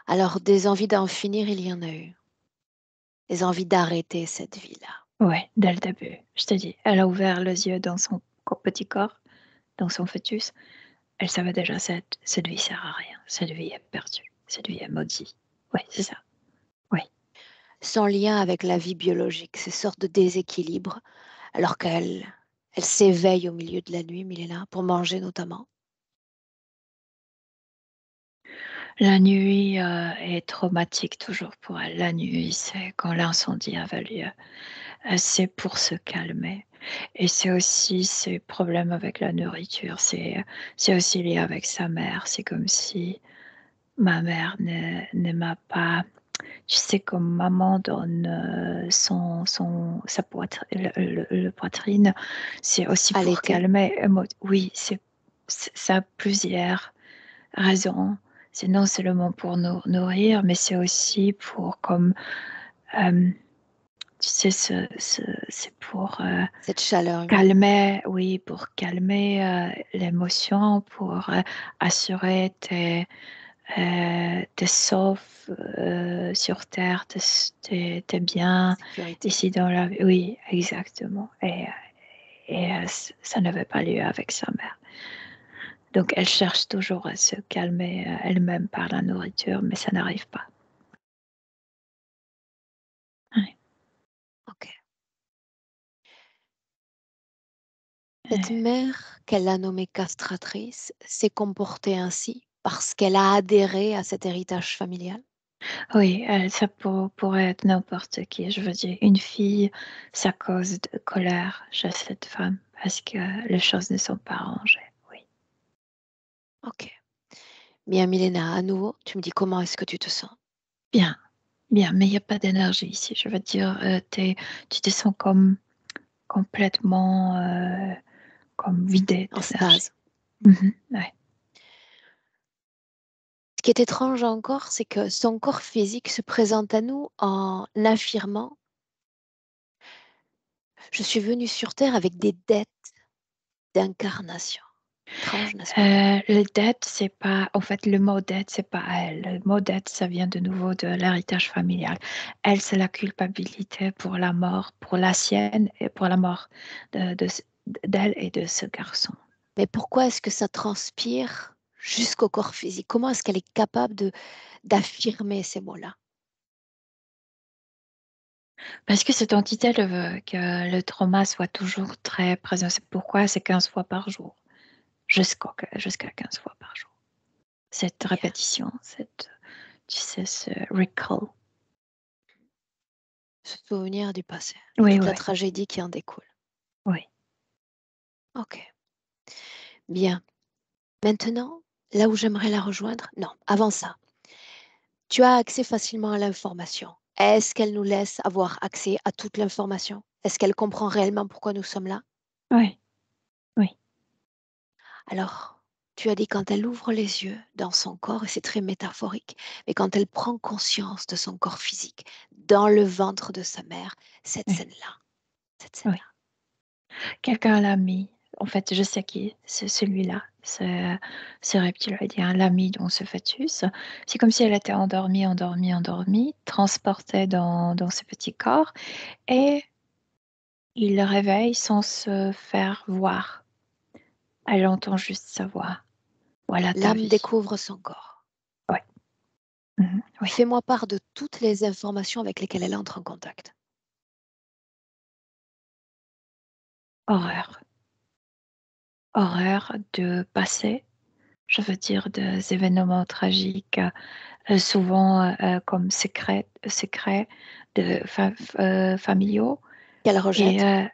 Alors, des envies d'en finir, il y en a eu. Des envies d'arrêter cette vie-là. ouais, dès le début. Je te dis, elle a ouvert les yeux dans son petit corps, dans son fœtus. Elle savait déjà, cette vie sert à rien. Cette vie est perdue. Cette vie est maudite. Oui, c'est ça. Oui. son lien avec la vie biologique, ces sortes de déséquilibres, alors qu'elle s'éveille au milieu de la nuit, Milena, pour manger notamment. La nuit est traumatique toujours pour elle. La nuit, c'est quand l'incendie avait lieu. C'est pour se calmer. Et c'est aussi ses problèmes avec la nourriture. C'est aussi lié avec sa mère. C'est comme si ma mère ne m'a pas. Tu sais, comme maman donne sa le poitrine, c'est aussi À pour l'été, calmer. Oui, ça a plusieurs raisons. C'est non seulement pour nous nourrir, mais c'est aussi pour comme, tu sais, c'est pour cette chaleur humaine. calmer, oui, pour calmer l'émotion, pour assurer t'es sauf sur terre, t'es bien Sécurité. ici dans la vie. Oui, exactement. Et ça n'avait pas lieu avec sa mère. Donc elle cherche toujours à se calmer elle-même par la nourriture, mais ça n'arrive pas. Ouais. Ok. Cette Euh, mère qu'elle a nommée castratrice s'est comportée ainsi parce qu'elle a adhéré à cet héritage familial. oui, ça pourrait être n'importe qui. Je veux dire, une fille, ça cause de colère chez cette femme parce que les choses ne sont pas arrangées. Oui. Ok. Bien, Milena, à nouveau, tu me dis comment est-ce que tu te sens? Bien, bien, mais il n'y a pas d'énergie ici. Je veux dire, tu te sens comme complètement comme vidé En d'énergie. stase. Ouais. Ce qui est étrange encore, c'est que son corps physique se présente à nous en affirmant: je suis venue sur Terre avec des dettes d'incarnation. Étrange, n'est-ce pas? Le dette, c'est pas, en fait, le mot dette, c'est pas elle. Le mot dette, ça vient de nouveau de l'héritage familial. Elle, c'est la culpabilité pour la mort, pour la sienne et pour la mort d'elle et de ce garçon. Mais pourquoi est-ce que ça transpire jusqu'au corps physique? Comment est-ce qu'elle est capable d'affirmer ces mots-là? Parce que cette entité, elle veut que le trauma soit toujours très présent. C'est pourquoi c'est 15 fois par jour, jusqu'à 15 fois par jour. Cette Bien. répétition, tu sais, ce recall. Se souvenir du passé et Oui, toute oui, la oui. tragédie qui en découle. Oui. Ok, bien. Maintenant, là où j'aimerais la rejoindre, non, avant ça, tu as accès facilement à l'information. Est-ce qu'elle nous laisse avoir accès à toute l'information? Est-ce qu'elle comprend réellement pourquoi nous sommes là? Oui, oui, Alors, tu as dit quand elle ouvre les yeux dans son corps, et c'est très métaphorique, mais quand elle prend conscience de son corps physique dans le ventre de sa mère, cette oui, scène-là, cette oui. scène-là. Quelqu'un l'a mis. En fait, je sais qui, c'est celui-là, ce reptilien, l'a mis dans ce fœtus. C'est comme si elle était endormie, endormie, endormie, transportée dans ce petit corps, et il le réveille sans se faire voir. Elle entend juste sa voix. Voilà ta L'âme vie. découvre son corps. Oui, oui. Fais-moi part de toutes les informations avec lesquelles elle entre en contact. Horreur. Horreur de passé, je veux dire des événements tragiques, souvent comme secrets familiaux Qu'elle et rejette.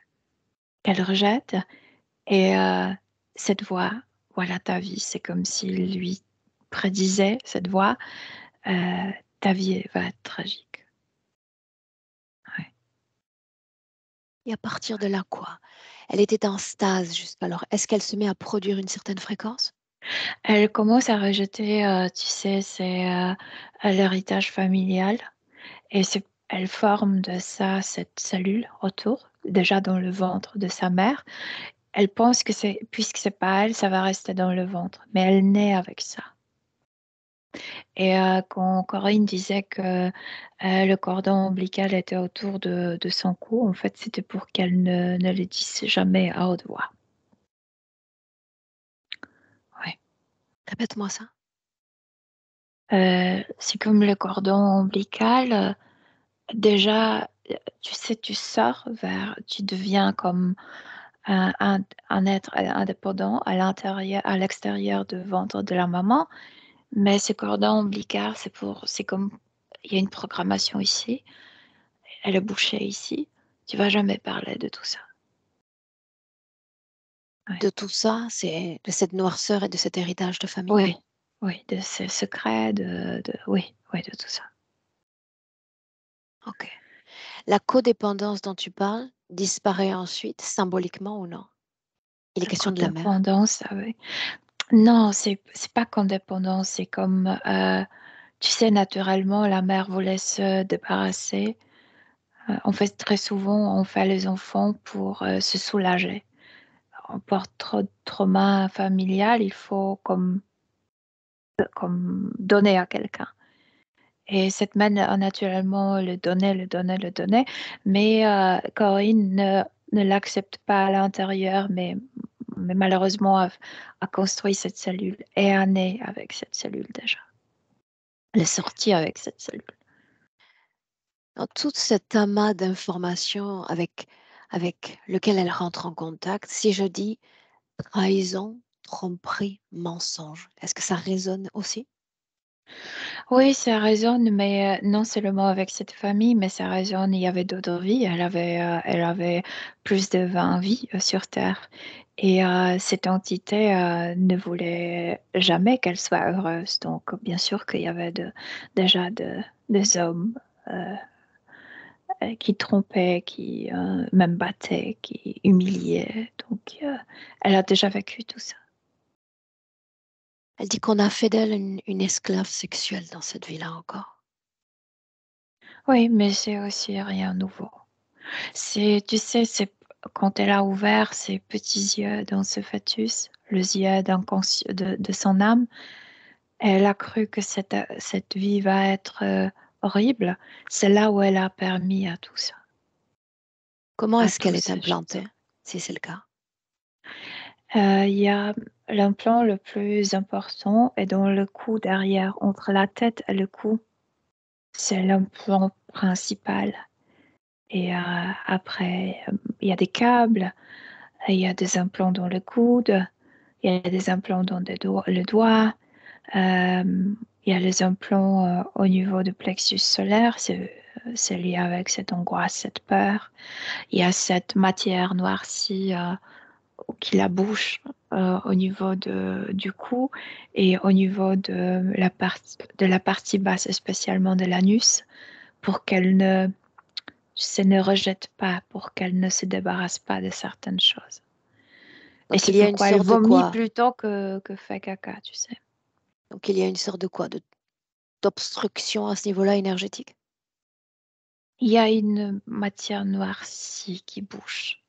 qu'elle rejette. Et cette voix, voilà ta vie, c'est comme s'il lui prédisait cette voix, ta vie va être tragique. Ouais. Et à partir de là, quoi? Elle était en stase jusqu'alors. Est-ce qu'elle se met à produire une certaine fréquence? Elle commence à rejeter, tu sais, l'héritage familial. Et elle forme de ça cette cellule autour, déjà dans le ventre de sa mère. Elle pense que puisque c'est pas elle, ça va rester dans le ventre. Mais elle naît avec ça. Et quand Corinne disait que le cordon ombilical était autour de son cou, en fait, c'était pour qu'elle ne le dise jamais à haute voix. Ouais. Répète-moi ça. C'est comme le cordon ombilical. Déjà, tu sais, tu deviens comme un être indépendant à l'extérieur du ventre de la maman, mais ce cordon ombilical, c'est comme, il y a une programmation ici, elle est bouchée ici, tu vas jamais parler de tout ça. De tout ça, c'est de cette noirceur et de cet héritage de famille. Oui, oui, de ces secrets, oui, de tout ça. Ok. La codépendance dont tu parles disparaît ensuite, symboliquement ou non? Il est La question de la mère. codépendance, ah oui. Non, c'est pas codépendance, c'est comme, tu sais, naturellement, la mère voulait se débarrasser. En fait, très souvent, on fait les enfants pour se soulager. On porte trop de trauma familial, il faut comme donner à quelqu'un. Et cette mère, naturellement, le donnait, mais Corinne ne l'accepte pas à l'intérieur, mais malheureusement a construit cette cellule et est née avec cette cellule déjà. Elle est sortie avec cette cellule. Dans tout cet amas d'informations avec lequel elle rentre en contact, si je dis trahison, tromperie, mensonge, est-ce que ça résonne aussi? Oui, ça résonne, mais non seulement avec cette famille, mais ça résonne, il y avait d'autres vies. Elle avait plus de 20 vies sur Terre. Et cette entité ne voulait jamais qu'elle soit heureuse. Donc, bien sûr qu'il y avait déjà des hommes euh, qui trompaient, qui même battaient, qui humiliaient. Donc, elle a déjà vécu tout ça. Elle dit qu'on a fait d'elle une esclave sexuelle dans cette vie-là encore. Oui, mais c'est aussi rien de nouveau. Tu sais, c'est quand elle a ouvert ses petits yeux dans ce fœtus, les yeux de son âme, elle a cru que cette vie va être horrible. C'est là où elle a permis à tout ça, Comment à est-ce qu'elle toutes est ces choses. implantée, si c'est le cas? Il y a l'implant le plus important est dans le cou derrière, entre la tête et le cou. C'est l'implant principal. Et après, il y a des câbles, il y a des implants dans le coude, il y a des implants dans le doigt, il y a les implants au niveau du plexus solaire, c'est lié avec cette angoisse, cette peur. Il y a cette matière noircie qui la bouche au niveau du cou et au niveau de la partie basse, spécialement de l'anus, pour qu'elle ne rejette pas, pour qu'elle ne se débarrasse pas de certaines choses. Et Donc c'est il y a une pourquoi elle sorte de vomit quoi? plutôt que fait caca, tu sais. Donc il y a une sorte de quoi? D'obstruction à ce niveau-là énergétique? Il y a une matière noircie qui bouge.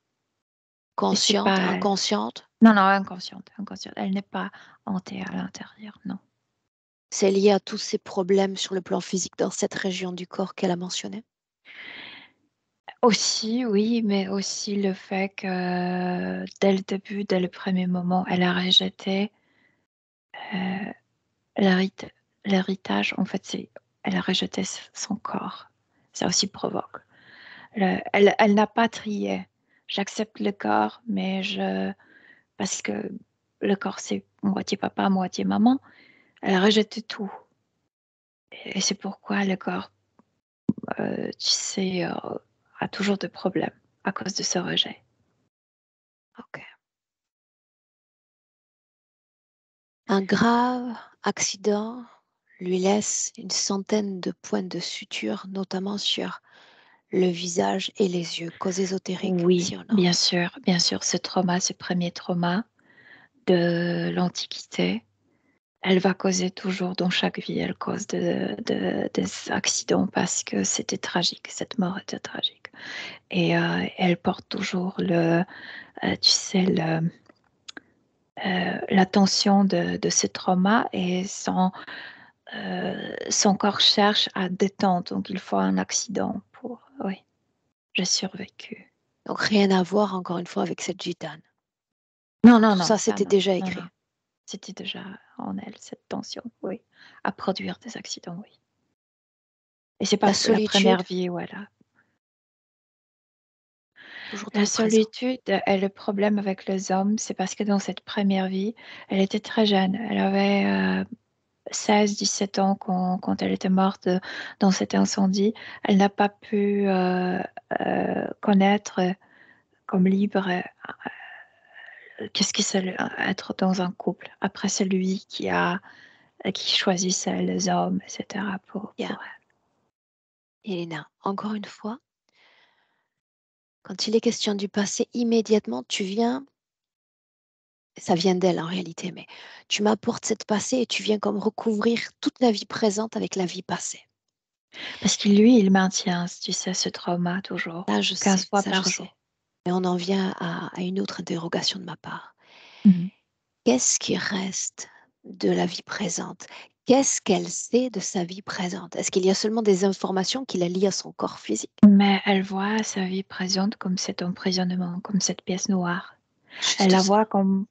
Et c'est Consciente, pas elle. inconsciente? Non, non, inconsciente, inconsciente. Elle n'est pas hantée à l'intérieur, non. C'est lié à tous ces problèmes sur le plan physique dans cette région du corps qu'elle a mentionné? Aussi, oui, mais aussi le fait que dès le début, dès le premier moment, elle a rejeté euh, l'hérit- l'héritage. En fait, elle a rejeté son corps. Ça aussi provoque. Elle n'a pas trié. J'accepte le corps, parce que le corps, c'est moitié papa, moitié maman. Elle a rejeté tout. Et c'est pourquoi le corps, tu sais, a toujours des problèmes à cause de ce rejet. Ok. Un grave accident lui laisse une centaine de points de suture, notamment sur le visage et les yeux. Cause ésotérique, Oui, si on a. bien sûr, ce premier trauma de l'Antiquité, elle va causer toujours, dans chaque vie, elle cause des accidents parce que c'était tragique, cette mort était tragique. Et elle porte toujours tu sais, la tension de ce trauma et son corps cherche à détendre. Donc, il faut un accident pour... Oui, j'ai survécu. Donc rien à voir encore une fois avec cette gitane. Non, non, Tout non, ça, ça c'était non. déjà Non, écrit. non. C'était déjà en elle, cette tension, oui. À produire des accidents, oui. Et c'est La parce que la solitude, première vie, voilà. toujours dans La le présent. solitude et le problème avec les hommes, c'est parce que dans cette première vie, elle était très jeune. Elle avait 16-17 ans quand elle était morte dans cet incendie. Elle n'a pas pu connaître comme libre qu'est-ce que c'est être dans un couple. Après, c'est lui qui choisissait les hommes, etc. pour Bien. elle. Elena, encore une fois, quand il est question du passé, immédiatement, ça vient d'elle en réalité, mais tu m'apportes cette passé et tu viens comme recouvrir toute la vie présente avec la vie passée. Parce que lui, il maintient, tu sais, ce trauma toujours, Ça, je 15 sais, fois ça, je par sais. jour. Mais on en vient à une autre interrogation de ma part. Mhm. Qu'est-ce qui reste de la vie présente? Qu'est-ce qu'elle sait de sa vie présente? Est-ce qu'il y a seulement des informations qui la lient à son corps physique? Mais elle voit sa vie présente comme cet emprisonnement, comme cette pièce noire. Elle Juste la ça. voit comme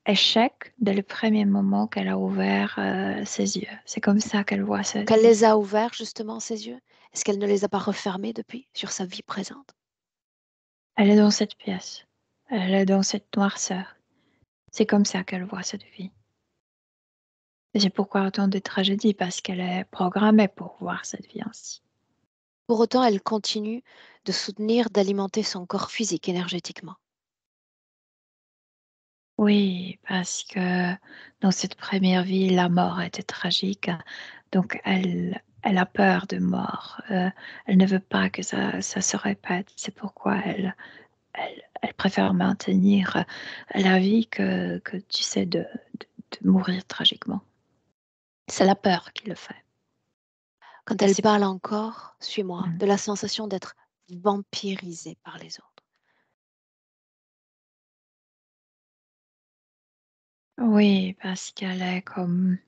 échec dès le premier moment qu'elle a ouvert ses yeux. C'est comme ça qu'elle voit sa Donc elle vie. les a ouverts justement, ses yeux? Est-ce qu'elle ne les a pas refermés depuis sur sa vie présente? Elle est dans cette pièce. Elle est dans cette noirceur. C'est comme ça qu'elle voit cette vie. Et c'est pourquoi autant de tragédies, parce qu'elle est programmée pour voir cette vie ainsi. Pour autant, elle continue de soutenir, d'alimenter son corps physique énergétiquement. Oui, parce que dans cette première vie, la mort était tragique. Donc, elle a peur de mort. Elle ne veut pas que ça se répète. C'est pourquoi elle préfère maintenir la vie que tu sais, de mourir tragiquement. C'est la peur qui le fait. Quand Et elle c'est parle encore, suis-moi, Mm. de la sensation d'être vampirisée par les autres. Oui, parce qu'elle est comme...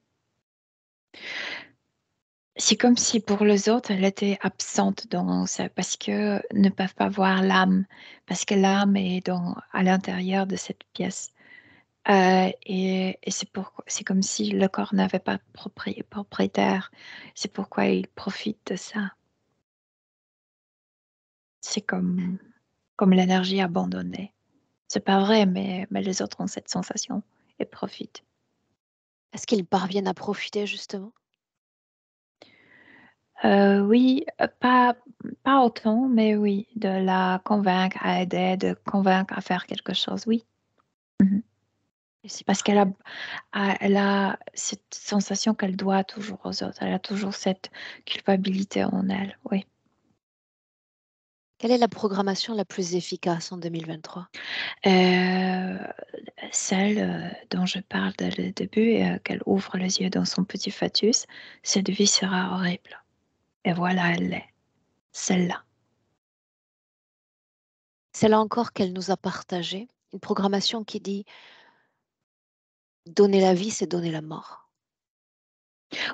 C'est comme si pour les autres, elle était absente dans ça, parce que ne peuvent pas voir l'âme, parce que l'âme est à l'intérieur de cette pièce. Et c'est comme si le corps n'avait pas de propriétaire. C'est pourquoi il profite de ça. C'est comme l'énergie abandonnée. C'est pas vrai, mais les autres ont cette sensation et profitent. Est-ce qu'ils parviennent à profiter justement? Oui, pas autant, mais oui, de la convaincre à aider, de convaincre à faire quelque chose, oui. Mhm. Parce Réciproque. qu'elle a cette sensation qu'elle doit toujours aux autres. Elle a toujours cette culpabilité en elle, oui. Quelle est la programmation la plus efficace en 2023? Euh, Celle dont je parle dès le début, qu'elle ouvre les yeux dans son petit fœtus, cette vie sera horrible. Et voilà, elle l'est, celle-là. Celle encore qu'elle nous a partagée, une programmation qui dit donner la vie, c'est donner la mort.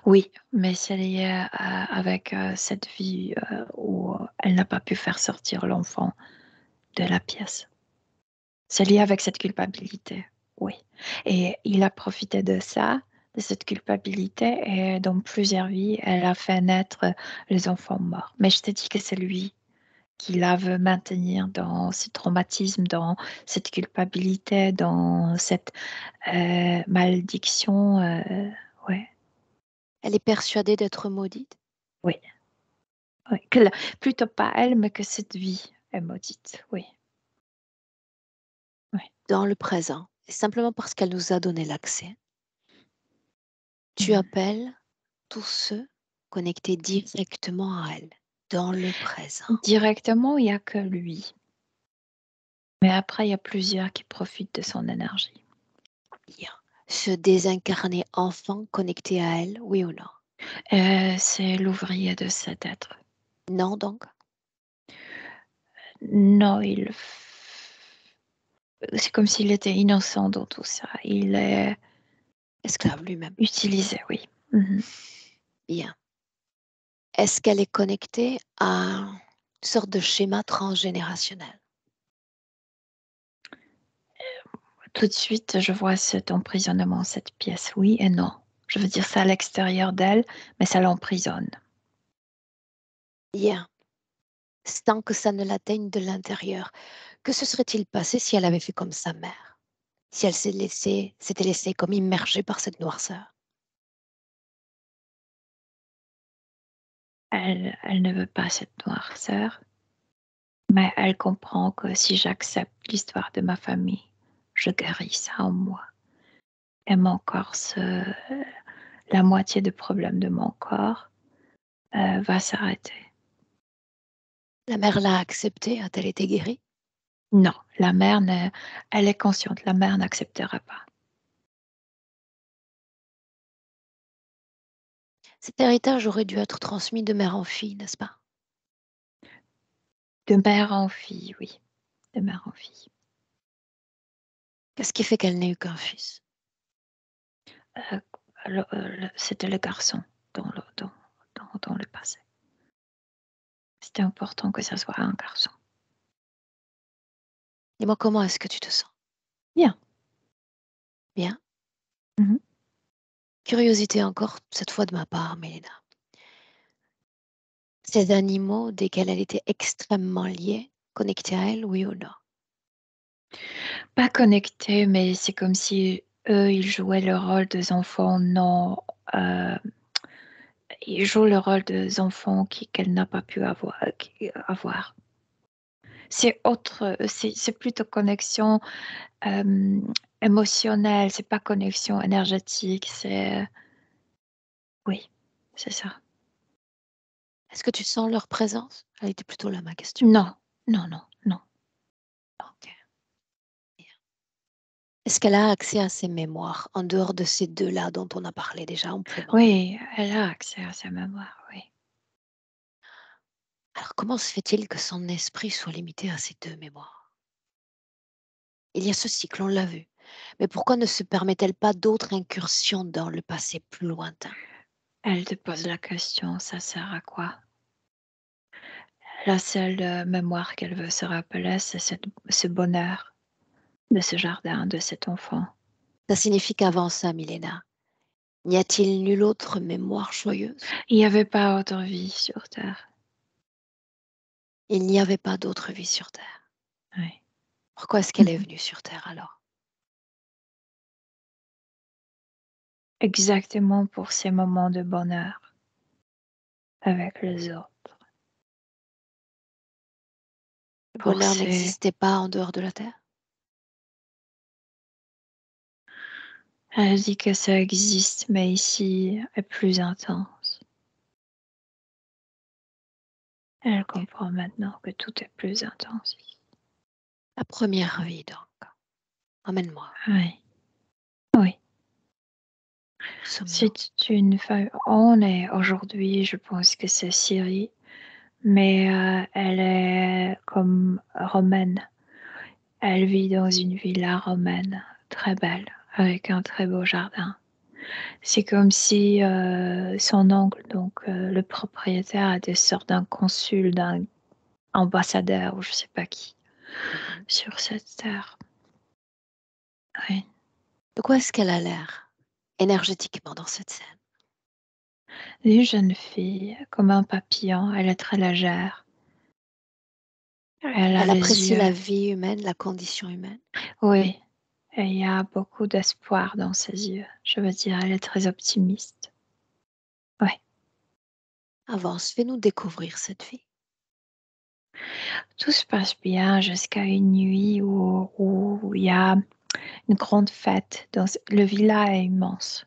Oui, mais c'est lié avec cette vie où elle n'a pas pu faire sortir l'enfant de la pièce. C'est lié avec cette culpabilité, oui. Et il a profité de ça, de cette culpabilité, et dans plusieurs vies, elle a fait naître les enfants morts. Mais je te dis que c'est lui qui la veut maintenir dans ce traumatisme, dans cette culpabilité, dans cette malédiction. Ouais, Elle est persuadée d'être maudite. oui, oui. Plutôt pas elle, mais que cette vie est maudite. Oui, oui. Dans le présent, et simplement parce qu'elle nous a donné l'accès, tu Mm. appelles tous ceux connectés directement à elle, dans le présent. Directement, il n'y a que lui. Mais après, il y a plusieurs qui profitent de son énergie. Bien. Ce désincarné enfant connecté à elle, oui ou non? C'est l'ouvrier de cet être. Non donc? Non, c'est comme s'il était innocent dans tout ça. Il est Esclave lui-même. utilisé, oui. Mhm. Bien. Est-ce qu'elle est connectée à une sorte de schéma transgénérationnel? Tout de suite, je vois cet emprisonnement, cette pièce, oui et non. Je veux dire, c'est à l'extérieur d'elle, mais ça l'emprisonne. Bien. Tant que ça ne l'atteigne de l'intérieur, que se serait-il passé si elle avait fait comme sa mère? Si elle s'était laissée comme immergée par cette noirceur? Elle ne veut pas cette noirceur, mais elle comprend que si j'accepte l'histoire de ma famille, je guéris ça en moi. Et mon corps, la moitié des problèmes de mon corps va s'arrêter. La mère l'a accepté, a-t-elle été guérie? Non, la mère, elle est consciente, la mère n'acceptera pas. Cet héritage aurait dû être transmis de mère en fille, n'est-ce pas? De mère en fille, oui, de mère en fille. Qu'est-ce qui fait qu'elle n'ait eu qu'un fils? Euh, C'était le garçon dans le passé. C'était important que ça soit un garçon. Dis-moi, comment est-ce que tu te sens? Bien. Bien. Mhm. Curiosité encore, cette fois de ma part, Mélina. Ces animaux, desquels elle était extrêmement liée, connectés à elle, oui ou non? Pas connectés, mais c'est comme si eux, ils jouaient le rôle des enfants non. euh, Ils jouent le rôle des enfants qu'elle n'a pas pu avoir. C'est autre, c'est plutôt connexion euh, émotionnelle, c'est pas connexion énergétique, c'est. Oui, c'est ça. Est-ce que tu sens leur présence? Elle était plutôt là, ma question. Non, non, non, non. Ok. Est-ce qu'elle a accès à ses mémoires, en dehors de ces deux-là dont on a parlé déjà amplement? Oui, elle a accès à sa mémoire, oui. Alors comment se fait-il que son esprit soit limité à ces deux mémoires? Il y a ce cycle, on l'a vu. Mais pourquoi ne se permet-elle pas d'autres incursions dans le passé plus lointain? Elle te pose la question, ça sert à quoi? La seule mémoire qu'elle veut se rappeler, c'est ce bonheur de ce jardin, de cet enfant. Ça signifie qu'avant ça, Milena, n'y a-t-il nulle autre mémoire joyeuse? Il n'y avait pas autre vie sur Terre. Il n'y avait pas d'autre vie sur Terre. Oui. Pourquoi est-ce qu'elle est venue sur Terre alors? Exactement pour ces moments de bonheur avec les autres. Le Pour bonheur ces... n'existait pas en dehors de la Terre? Elle dit que ça existe, mais ici est plus intense. Elle comprend maintenant que tout est plus intense ici. La première vie donc. Emmène-moi. Oui, oui. Où sommes-nous? C'est une femme. On est aujourd'hui, je pense que c'est Syrie, mais elle est comme romaine. Elle vit dans une villa romaine, très belle, avec un très beau jardin. C'est comme si son oncle, donc le propriétaire, était sorte d'un consul, d'un ambassadeur ou je sais pas qui, Mhm. sur cette terre. Oui. De quoi est-ce qu'elle a l'air énergétiquement dans cette scène? Une jeune fille, comme un papillon, elle est très légère. Elle a Elle les apprécie yeux. la vie humaine, la condition humaine. Oui, et il y a beaucoup d'espoir dans ses yeux. Je veux dire, elle est très optimiste. Oui. Avance, fais-nous découvrir cette vie. Tout se passe bien jusqu'à une nuit où il y a une grande fête. Le villa est immense.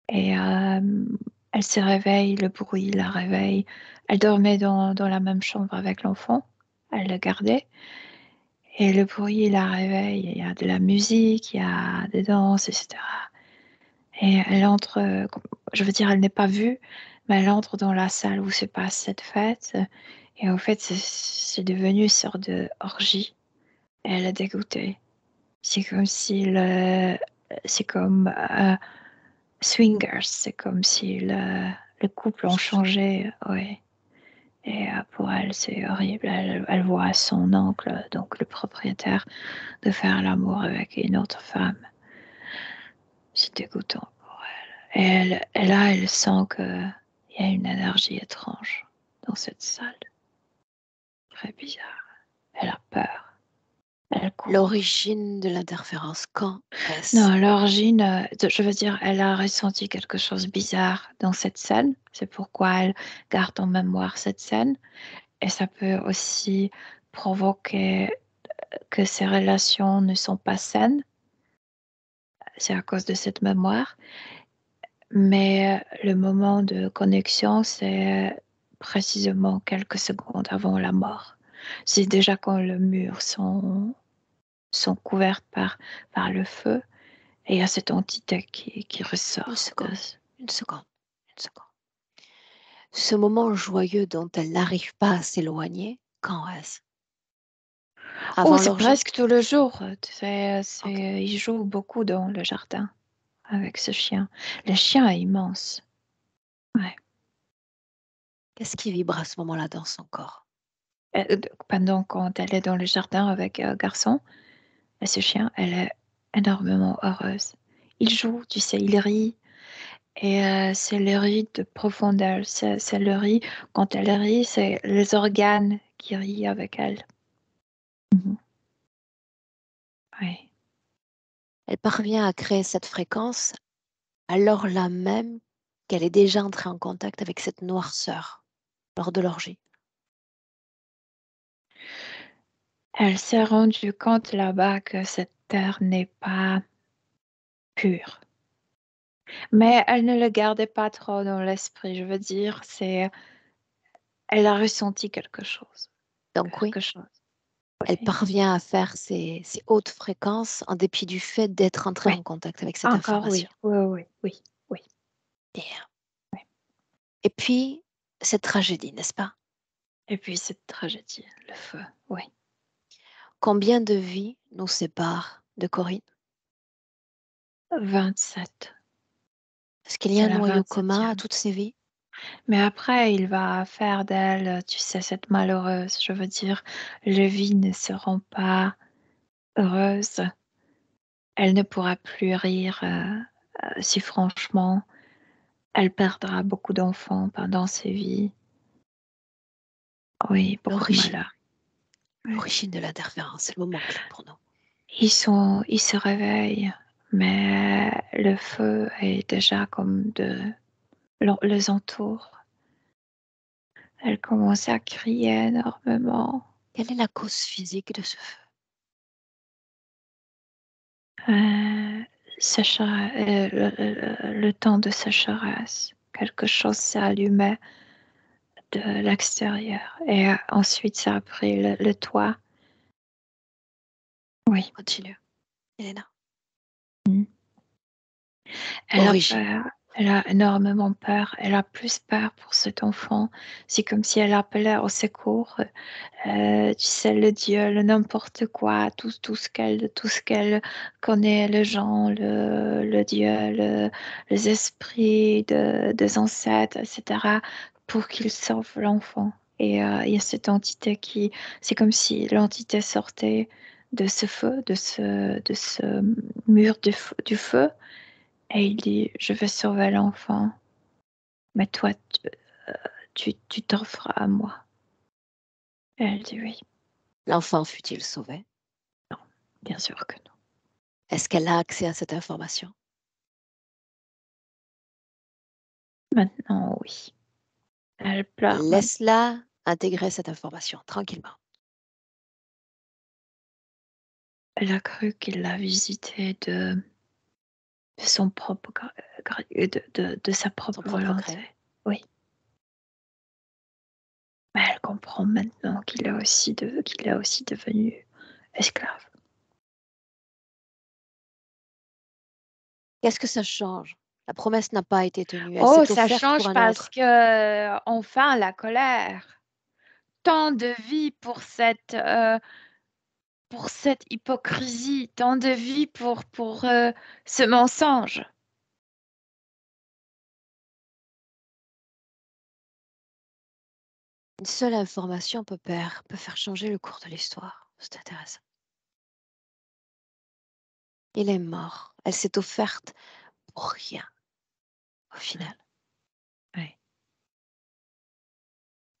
Et elle se réveille, le bruit la réveille. Elle dormait dans la même chambre avec l'enfant. Elle le gardait. Et le bruit la réveille. Il y a de la musique, il y a des danses, etc. Et elle entre, je veux dire, elle n'est pas vue, mais elle entre dans la salle où se passe cette fête. Et en fait, c'est devenu une sorte de orgie. Et elle est dégoûtée. C'est comme si c'est comme swingers, c'est comme si le couple ont changé, ouais. Et pour elle, c'est horrible. Elle voit son oncle, donc le propriétaire, de faire l'amour avec une autre femme. C'est dégoûtant pour elle. Et là, elle sent qu'il y a une énergie étrange dans cette salle. Très bizarre. Elle a peur. Elle court. L'origine de l'interférence, quand est-ce? Non, l'origine, je veux dire, elle a ressenti quelque chose de bizarre dans cette scène. C'est pourquoi elle garde en mémoire cette scène. Et ça peut aussi provoquer que ces relations ne sont pas saines. C'est à cause de cette mémoire. Mais le moment de connexion, c'est précisément quelques secondes avant la mort. C'est déjà quand les murs sont couverts par le feu et il y a cette entité qui Une ressort. seconde, une seconde, une seconde. Ce moment joyeux dont elle n'arrive pas à s'éloigner, quand est-ce? Oh, Avant c'est l'orgie? presque tous les jours. Ok. Il joue beaucoup dans le jardin avec ce chien. Le chien est immense. Ouais. Qu'est-ce qui vibre à ce moment-là dans son corps? Pendant quand elle est dans le jardin avec un garçon, et ce chien, elle est énormément heureuse. Il joue, tu sais, il rit. Et c'est le riz de profondeur. C'est le riz. Quand elle rit, c'est les organes qui rient avec elle. Mhm. Oui. Elle parvient à créer cette fréquence alors là même qu'elle est déjà entrée en contact avec cette noirceur lors de l'orgie. Elle s'est rendue compte là-bas que cette terre n'est pas pure. Mais elle ne le gardait pas trop dans l'esprit. Je veux dire, elle a ressenti quelque chose. Donc oui, Quelque chose. elle Oui. parvient à faire ces hautes fréquences en dépit du fait d'être entrée Oui. en contact avec cette Encore oui. information. Oui, oui, oui, oui. Et, et puis, cette tragédie, n'est-ce pas? Et puis cette tragédie, le feu. Oui. Combien de vies nous séparent de Corinne? 27. Est-ce qu'il y a C'est un la noyau commun à 27e. toutes ces vies? Mais après, il va faire d'elle, tu sais, cette malheureuse. Je veux dire, les vies ne seront pas heureuses. Elle ne pourra plus rire si franchement, elle perdra beaucoup d'enfants pendant ses vies. Oui, beaucoup de L'origine, malheur. Oui. l'origine de l'interférence, c'est le moment clé pour nous. Ils se réveillent, mais le feu est déjà comme les entoure. Elle commence à crier énormément. Quelle est la cause physique de ce feu? Euh, le temps de sécheresse, quelque chose s'est allumé de l'extérieur et ensuite ça a pris le toit. Oui. Continue, Elena. Mm. Elle a Origine. peur, elle a énormément peur, elle a plus peur pour cet enfant. C'est comme si elle appelait au secours, tu sais, le Dieu, le n'importe quoi, tout ce qu'elle connaît, les gens, le Dieu, les esprits des ancêtres, etc., pour qu'il sauve l'enfant. Et il y a cette entité c'est comme si l'entité sortait de ce feu, de ce mur du feu, et il dit, je vais sauver l'enfant, mais toi, tu t'offres à moi. Et elle dit oui, L'enfant fut-il sauvé? bien sûr que non. Est-ce qu'elle a accès à cette information? Maintenant, oui. Elle pleure même. Laisse-la intégrer cette information tranquillement. Elle a cru qu'il l'a visité de son propre de sa Son propre propre volonté. gré. Oui. Mais elle comprend maintenant qu'il est aussi devenu esclave. Qu'est-ce que ça change? La promesse n'a pas été tenue. Elle Oh, s'est ça offerte pour change un parce autre. que enfin la colère. Tant de vie pour cette hypocrisie, tant de vie pour ce mensonge. Une seule information peut faire changer le cours de l'histoire. C'est intéressant. Il est mort. Elle s'est offerte pour rien. au final. Oui.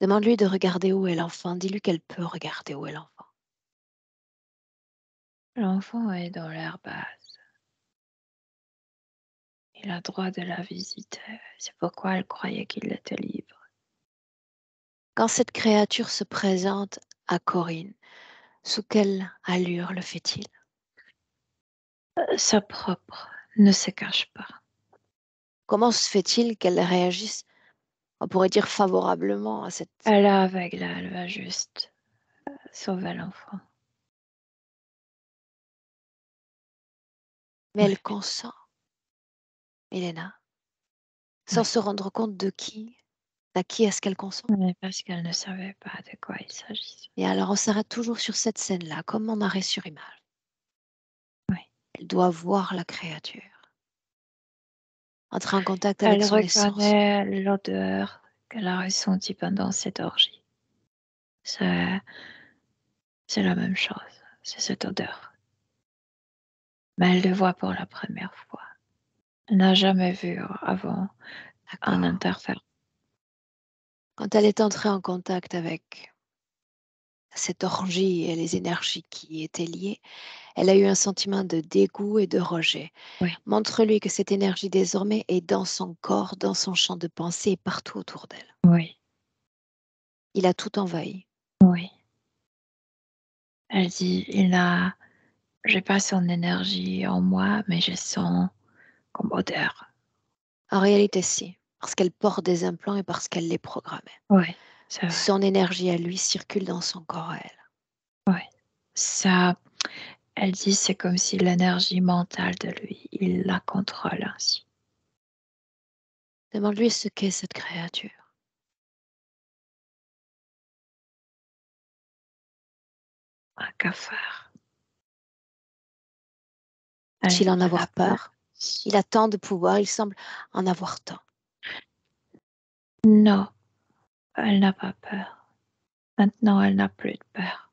Demande-lui de regarder où est l'enfant. Dis-lui qu'elle peut regarder où est l'enfant. L'enfant est dans l'air basse. Il a droit de la visiter. C'est pourquoi elle croyait qu'il était libre. Quand cette créature se présente à Corinne, sous quelle allure le fait-il? Sa propre ne se cache pas. Comment se fait-il qu'elle réagisse, on pourrait dire favorablement à cette... Elle est aveugle, elle va juste sauver l'enfant. Mais Oui. elle consent, Elena, sans Oui. se rendre compte de qui, à qui est-ce qu'elle consent. Mais parce qu'elle ne savait pas de quoi il s'agissait. Et alors on s'arrête toujours sur cette scène-là, comme en arrêt sur image. Oui. Elle doit voir la créature, entrer en contact avec Elle son essence. reconnaît l'odeur qu'elle a ressentie pendant cette orgie. C'est la même chose, c'est cette odeur. Mais elle le voit pour la première fois. Elle n'a jamais vu avant un D'accord. interfère. Quand elle est entrée en contact avec cette orgie et les énergies qui y étaient liées, elle a eu un sentiment de dégoût et de rejet. Oui, Montre-lui que cette énergie désormais est dans son corps, dans son champ de pensée et partout autour d'elle. oui, Il a tout envahi. oui. Elle dit, j'ai pas son énergie en moi, mais je sens comme odeur. En réalité, si, parce qu'elle porte des implants et parce qu'elle les programmait. Oui, c'est vrai. Son énergie à lui circule dans son corps à elle. Oui. Ça, elle dit, c'est comme si l'énergie mentale de lui, il la contrôle ainsi. Demande-lui ce qu'est cette créature. Un cafard. Faut-il en Elle a avoir peur. peur? Il a tant de pouvoir, il semble en avoir tant. Non, elle n'a pas peur. Maintenant, elle n'a plus de peur.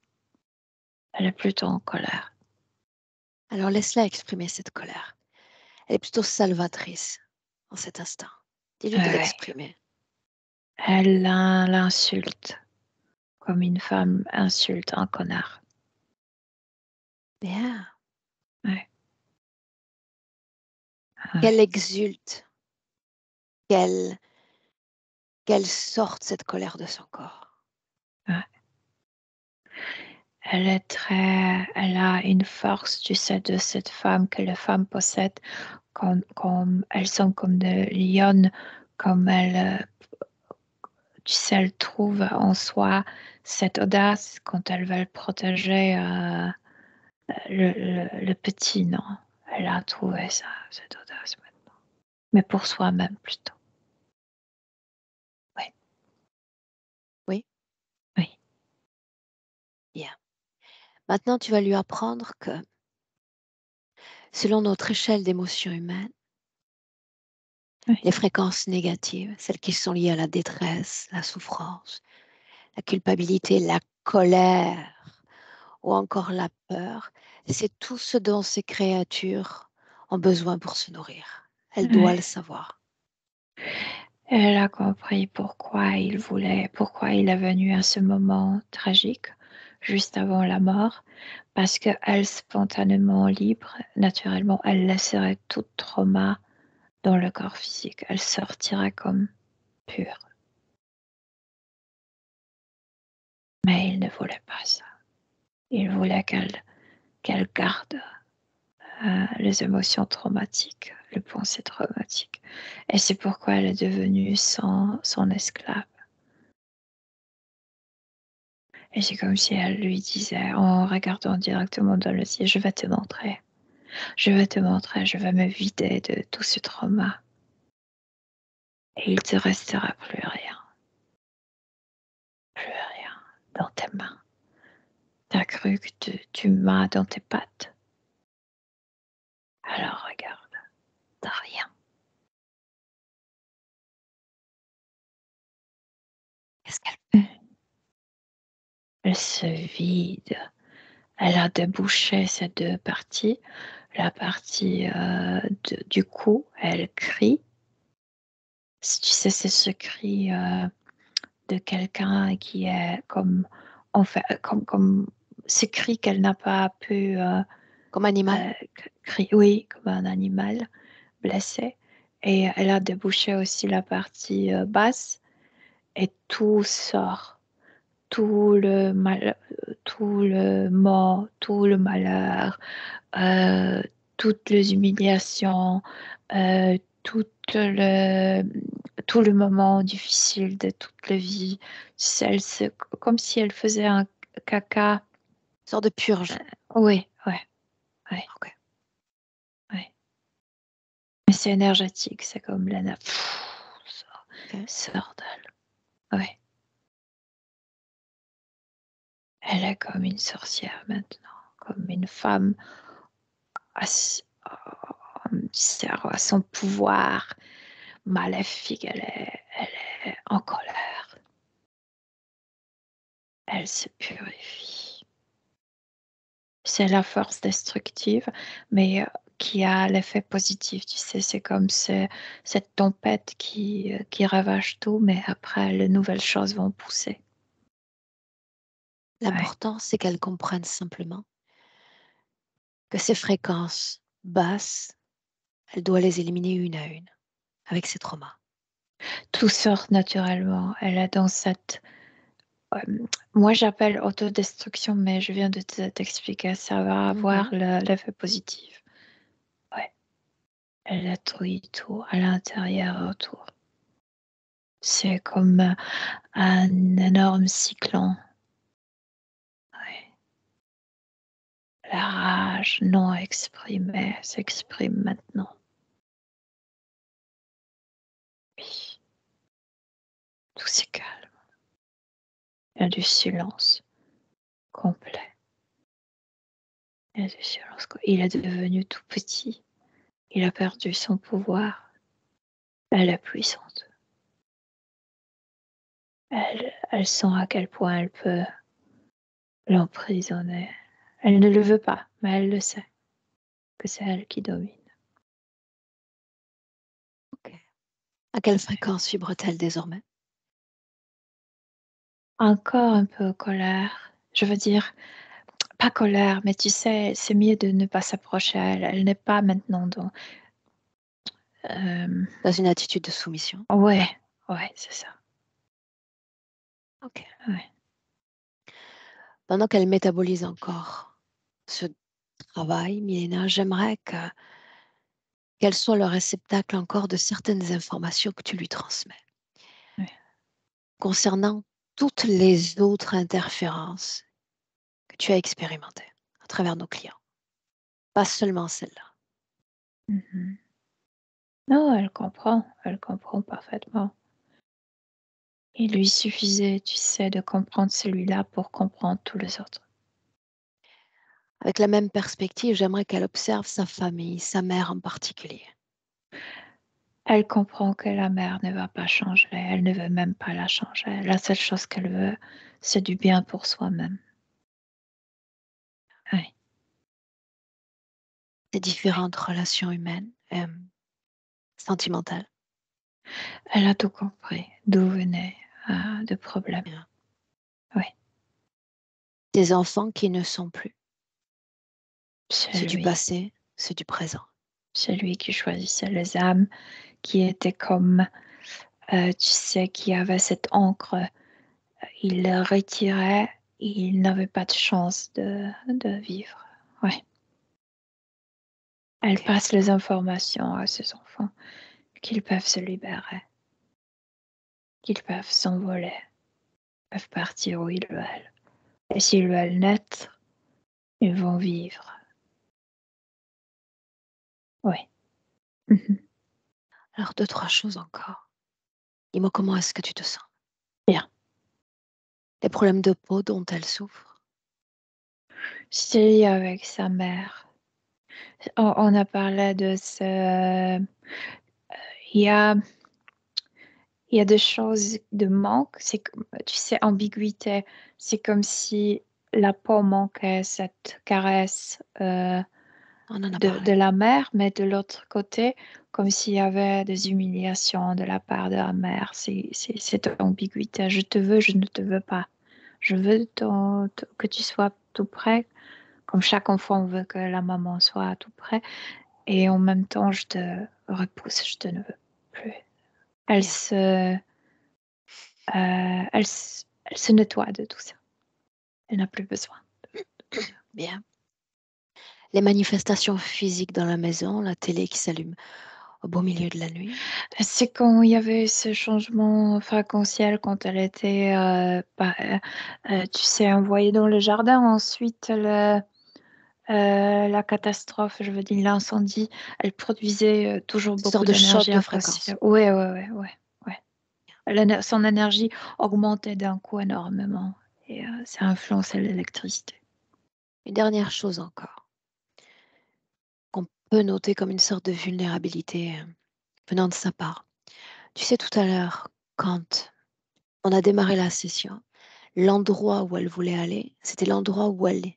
Elle est plutôt en colère. Alors laisse-la exprimer cette colère. Elle est plutôt salvatrice en cet instant. Dis-lui de Ouais. l'exprimer. Elle l'insulte comme une femme insulte un connard. Bien. Ouais, Qu'elle ouais, exulte, qu'elle sorte cette colère de son corps. ouais. Elle a une force, tu sais, de cette femme que les femmes possèdent, comme elles sont comme des lionnes, comme elles, tu sais, elles trouvent en soi cette audace quand elles veulent protéger le petit, non. Elle a trouvé ça, cette audace maintenant. Mais pour soi-même plutôt. Oui, Oui, oui, bien. Maintenant, tu vas lui apprendre que, selon notre échelle d'émotions humaines, oui. les fréquences négatives, celles qui sont liées à la détresse, la souffrance, la culpabilité, la colère ou encore la peur, c'est tout ce dont ces créatures ont besoin pour se nourrir. Elle doit Ouais. le savoir. Elle a compris pourquoi il est venu à ce moment tragique, juste avant la mort, parce qu'elle, spontanément libre, naturellement, elle laisserait tout trauma dans le corps physique. Elle sortirait comme pure. Mais il ne voulait pas ça. Il voulait qu'elle garde les émotions traumatiques, les pensées traumatiques. Et c'est pourquoi elle est devenue son esclave. Et c'est comme si elle lui disait, en regardant directement dans les yeux, je vais te montrer, je vais te montrer, je vais me vider de tout ce trauma. Et il te restera plus rien dans tes mains. T'as cru que tu m'as dans tes pattes. Alors regarde, t'as rien. Qu'est-ce qu'elle Elle se vide. Elle a débouché ces deux parties. La partie du cou, elle crie. Tu sais, c'est ce cri de quelqu'un qui est comme, en fait, comme ce cri qu'elle n'a pas pu Comme animal? crier, oui, comme un animal blessé. Et elle a débouché aussi la partie basse et tout sort. Tout le mal, tout le mort, tout le malheur, euh, toutes les humiliations, tout le, tout le moment difficile de toute la vie. Comme si elle faisait un caca. Une sorte de purge. Oui, oui, oui, Ok. oui. Mais c'est énergétique, c'est comme la nappe. Ok. Sort d'elle. Oui. Elle est comme une sorcière maintenant, comme une femme à son pouvoir maléfique. Elle est en colère. Elle se purifie. C'est la force destructive, mais qui a l'effet positif. Tu sais, c'est comme cette tempête qui ravage tout, mais après, les nouvelles choses vont pousser. Ouais. L'important, c'est qu'elle comprenne simplement que ces fréquences basses, elle doit les éliminer une à une avec ses traumas. Tout sort naturellement. Elle est dans cette... euh, moi, j'appelle autodestruction, mais je viens de t'expliquer. Ça va avoir l'effet positif. Ouais. Elle détruit tout à l'intérieur et autour. C'est comme un énorme cyclone. Ouais. La rage non exprimée s'exprime maintenant. Oui. Tout c'est calme. Il y a du silence complet. Il y a du silence. Il est devenu tout petit. Il a perdu son pouvoir. Elle est puissante. Elle sent à quel point elle peut l'emprisonner. Elle ne le veut pas, mais elle le sait, que c'est elle qui domine. Ok. À quelle fréquence vibre-t-elle désormais? Encore un peu colère. Je veux dire, pas colère, mais tu sais, c'est mieux de ne pas s'approcher à elle. Elle n'est pas maintenant dans... Dans une attitude de soumission. Ouais, ouais, c'est ça. Ok. Ouais. Pendant qu'elle métabolise encore ce travail, Milena, j'aimerais qu'elle soit le réceptacle encore de certaines informations que tu lui transmets. Ouais. Concernant toutes les autres interférences que tu as expérimentées à travers nos clients. Pas seulement celle-là. Mhm. Non, elle comprend parfaitement. Il lui suffisait, tu sais, de comprendre celui-là pour comprendre tous les autres. Avec la même perspective, j'aimerais qu'elle observe sa famille, sa mère en particulier. Elle comprend que la mère ne va pas changer, elle ne veut même pas la changer. La seule chose qu'elle veut, c'est du bien pour soi-même. Oui, Ces oui. différentes relations humaines, sentimentales. Elle a tout compris, d'où venaient de problèmes. Bien. Oui, Des enfants qui ne sont plus. c'est C'est du lui. passé, c'est du présent. C'est lui qui choisissait les âmes qui étaient comme, tu sais, qui avaient cette encre. Il le retirait, il n'avait pas de chance de vivre. Oui. Elle Ok. passe les informations à ses enfants qu'ils peuvent se libérer, qu'ils peuvent s'envoler, peuvent partir où ils veulent. Et s'ils veulent naître, ils vont vivre. Oui. Mhm. Alors, deux, trois choses encore. Dis-moi comment est-ce que tu te sens? Bien. Les problèmes de peau dont elle souffre? C'est lié avec sa mère. On a parlé de ce... Il y a, il y a des choses de manque. Tu sais, ambiguïté. C'est comme si la peau manquait cette caresse On en a de parlé. la mère, mais de l'autre côté, comme s'il y avait des humiliations de la part de la mère. C'est cette ambiguïté. Je te veux, je ne te veux pas. Je veux que tu sois tout près, comme chaque enfant veut que la maman soit tout près. Et en même temps, je te repousse, je te ne veux plus. Elle Bien. elle se nettoie de tout ça. Elle n'a plus besoin. Bien. Les manifestations physiques dans la maison, la télé qui s'allume au beau milieu de la nuit. C'est quand il y avait ce changement fréquentiel, quand elle était, tu sais, envoyée dans le jardin. Ensuite, la catastrophe, je veux dire l'incendie, elle produisait toujours Une sorte beaucoup de choc d'énergie de fréquence. inconsciente. Ouais. Son énergie augmentait d'un coup énormément et ça influençait l'électricité. Une dernière chose encore, qu'on peut noter comme une sorte de vulnérabilité venant de sa part. Tu sais, tout à l'heure, quand on a démarré la session, l'endroit où elle voulait aller, c'était l'endroit où il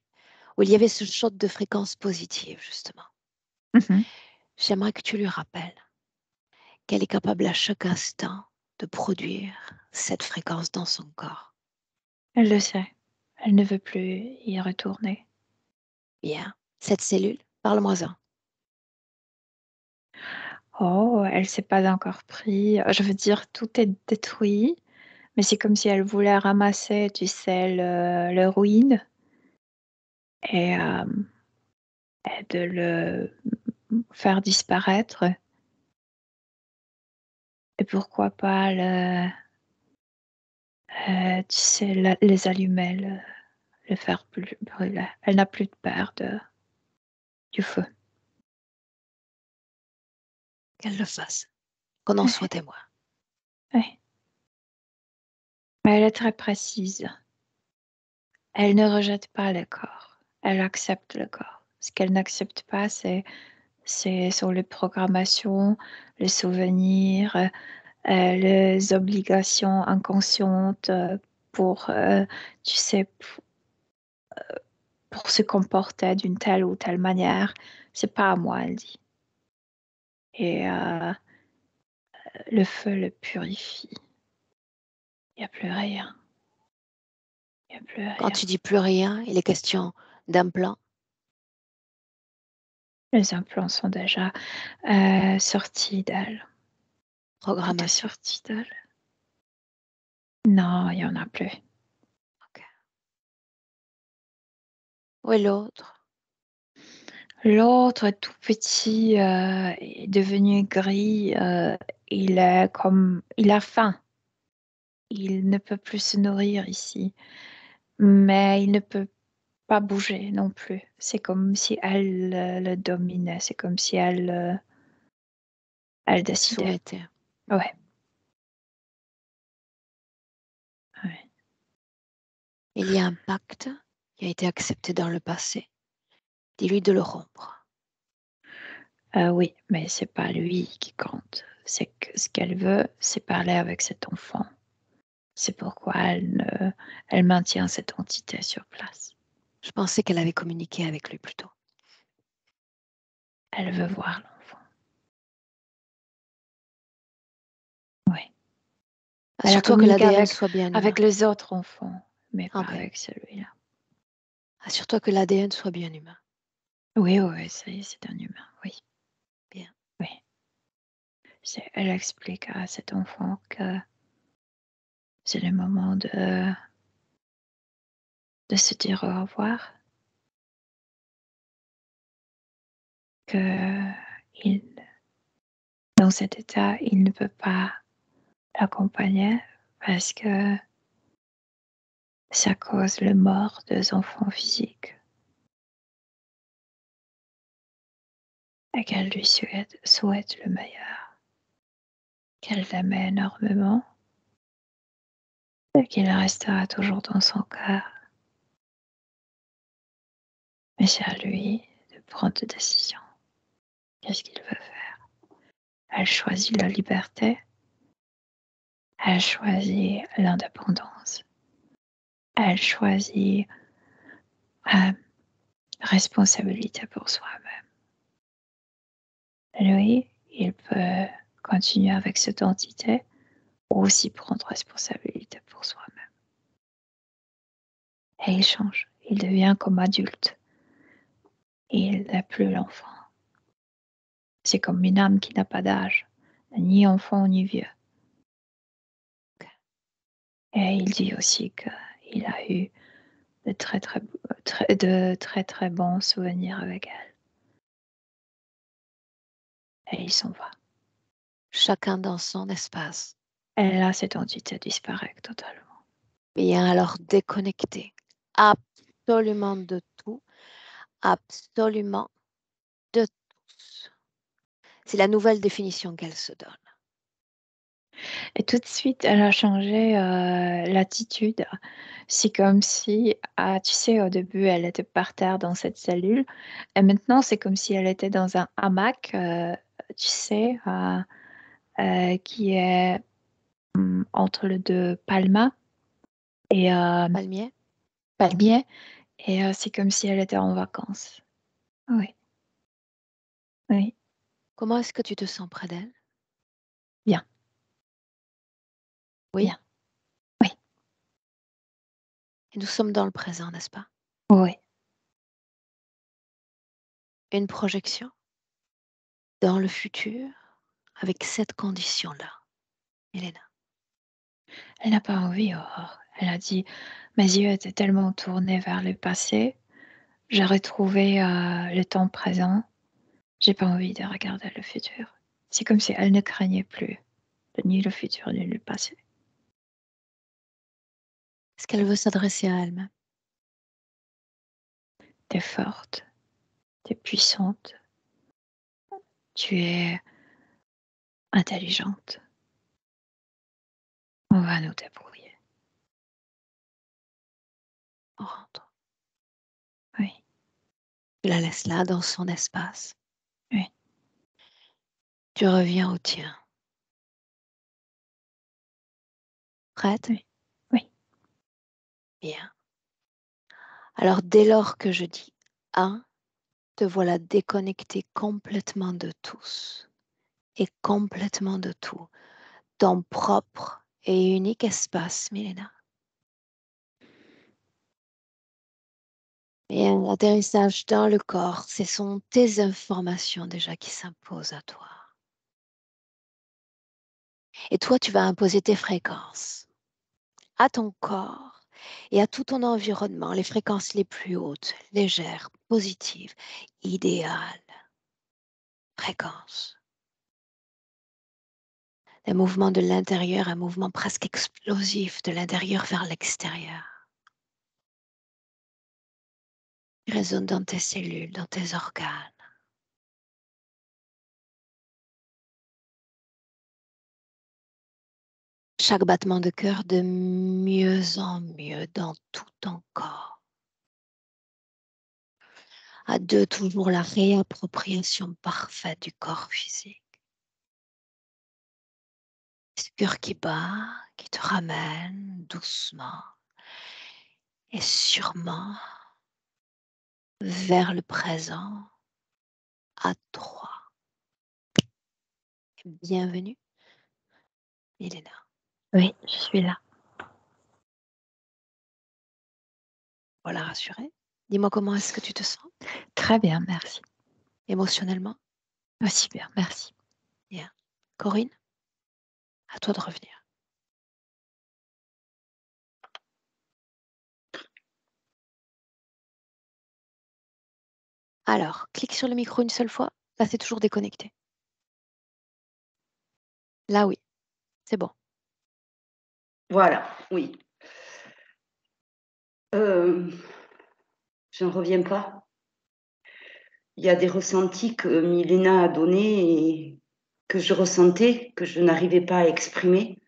y avait ce choc de fréquence positive, justement. Mhm. J'aimerais que tu lui rappelles qu'elle est capable à chaque instant de produire cette fréquence dans son corps. Elle le sait. Elle ne veut plus y retourner. Bien. Cette cellule, parle-moi-en. Oh, elle s'est pas encore pris. Je veux dire, tout est détruit, mais c'est comme si elle voulait ramasser, tu sais, le ruine et, et de le faire disparaître. Et pourquoi pas tu sais, les allumer, le faire brûler. Elle n'a plus de peur du feu. Qu'elle le fasse. Qu'on en soit témoin. Oui. Mais elle est très précise. Elle ne rejette pas le corps. Elle accepte le corps. Ce qu'elle n'accepte pas, c'est sur les programmations, les souvenirs, les obligations inconscientes pour, tu sais, pour se comporter d'une telle ou telle manière. C'est pas à moi, elle dit. Et le feu le purifie. Il n'y a plus rien. Il n'y a plus Quand rien. tu dis plus rien, il est question d'implants. Les implants sont déjà sortis d'elle. Tout est Programmation. sorti d'elle. Non, il n'y en a plus. Ok. Où est l'autre? L'autre est tout petit, est devenu gris. Il a faim. Il ne peut plus se nourrir ici, mais il ne peut pas bouger non plus. C'est comme si elle le dominait. C'est comme si elle décidait. Soumettait. Ouais. Ouais. Il y a un pacte qui a été accepté dans le passé. Dis-lui de le rompre. Oui, mais c'est pas lui qui compte. C'est que ce qu'elle veut, c'est parler avec cet enfant. C'est pourquoi elle maintient cette entité sur place. Je pensais qu'elle avait communiqué avec lui plus tôt. Elle veut voir l'enfant. Oui. Elle Assure-toi que communique l'ADN soit bien avec humain. les autres enfants, mais pas Ok. avec celui-là. Assure-toi que l'ADN soit bien humain. Oui, ça y est, c'est un humain. Oui, Bien. oui. Elle explique à cet enfant que c'est le moment de se dire au revoir, que dans cet état, il ne peut pas l'accompagner parce que ça cause la mort des enfants physiques et qu'elle lui souhaite le meilleur, qu'elle l'aime énormément et qu'il restera toujours dans son cœur. Mais c'est à lui de prendre des décisions. Qu'est-ce qu'il veut faire? Elle choisit la liberté, elle choisit l'indépendance, elle choisit responsabilité pour soi-même. Lui, il peut continuer avec cette entité ou aussi prendre responsabilité pour soi-même. Et il change, il devient comme adulte. Il n'est plus l'enfant. C'est comme une âme qui n'a pas d'âge, ni enfant ni vieux. Et il dit aussi qu'il a eu de très bons souvenirs avec elle. Et il s'en va. Chacun dans son espace. Et là, cette entité disparaît totalement. Bien, alors déconnecté absolument de tout, absolument de tous. C'est la nouvelle définition qu'elle se donne. Et tout de suite, elle a changé l'attitude. C'est comme si, tu sais, au début, elle était par terre dans cette cellule. Et maintenant, c'est comme si elle était dans un hamac, tu sais, qui est entre les deux palmiers. Palmier, Palmier. Et c'est comme si elle était en vacances. Oui, oui, comment est-ce que tu te sens près d'elle? bien, Oui. bien. Oui, Et nous sommes dans le présent, n'est-ce pas? oui. Une projection dans le futur avec cette condition-là, Elena. Elle n'a pas envie, Aurore. Elle a dit, mes yeux étaient tellement tournés vers le passé. J'ai retrouvé le temps présent. J'ai pas envie de regarder le futur. C'est comme si elle ne craignait plus ni le futur ni le passé. Est-ce qu'elle veut s'adresser à elle-même? T'es forte, t'es puissante, tu es intelligente. On va nous débrouiller. On rentre. Oui, Tu la laisses là, dans son espace. oui. Tu reviens au tien. Prête? Oui, oui. Bien. Alors, dès lors que je dis 1, te voilà déconnecté complètement de tous et complètement de tout. Ton propre et unique espace, Milena. Et un atterrissage dans le corps, ce sont tes informations déjà qui s'imposent à toi. Et toi, tu vas imposer tes fréquences à ton corps et à tout ton environnement, les fréquences les plus hautes, légères, positives, idéales. Fréquences. Un mouvement de l'intérieur, un mouvement presque explosif de l'intérieur vers l'extérieur. Il résonne dans tes cellules, dans tes organes. Chaque battement de cœur de mieux en mieux dans tout ton corps. À 2, toujours la réappropriation parfaite du corps physique. Ce cœur qui bat, qui te ramène doucement et sûrement vers le présent à 3. Bienvenue, Milena. Oui, je suis là. Voilà, rassurée. Dis-moi comment est-ce que tu te sens Très bien, merci. émotionnellement? Aussi bien, merci. Bien. Corinne, à toi de revenir. Alors, clique sur le micro une seule fois. Là, c'est toujours déconnecté. Là, oui. C'est bon. Voilà, oui. Je ne reviens pas. Il y a des ressentis que Milena a donnés et que je ressentais, que je n'arrivais pas à exprimer.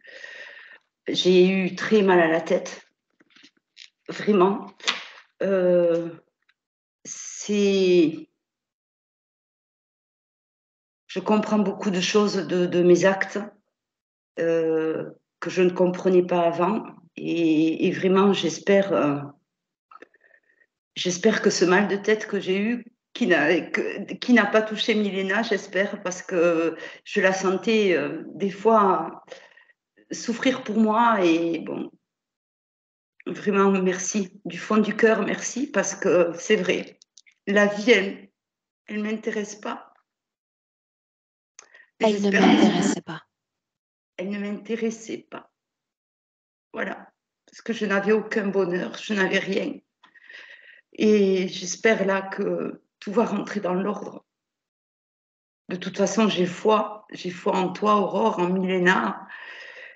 J'ai eu très mal à la tête, vraiment. Je comprends beaucoup de choses de mes actes que je ne comprenais pas avant. Et vraiment, j'espère que ce mal de tête que j'ai eu, qui n'a pas touché Milena, j'espère, parce que je la sentais des fois souffrir pour moi. Et bon, vraiment, merci. Du fond du cœur, merci, parce que c'est vrai. La vie, elle ne m'intéresse pas. Elle ne m'intéressait pas. Elle ne m'intéressait pas. Voilà. Parce que je n'avais aucun bonheur, je n'avais rien. Et j'espère là que tout va rentrer dans l'ordre. De toute façon, j'ai foi en toi, Aurore, en Milena.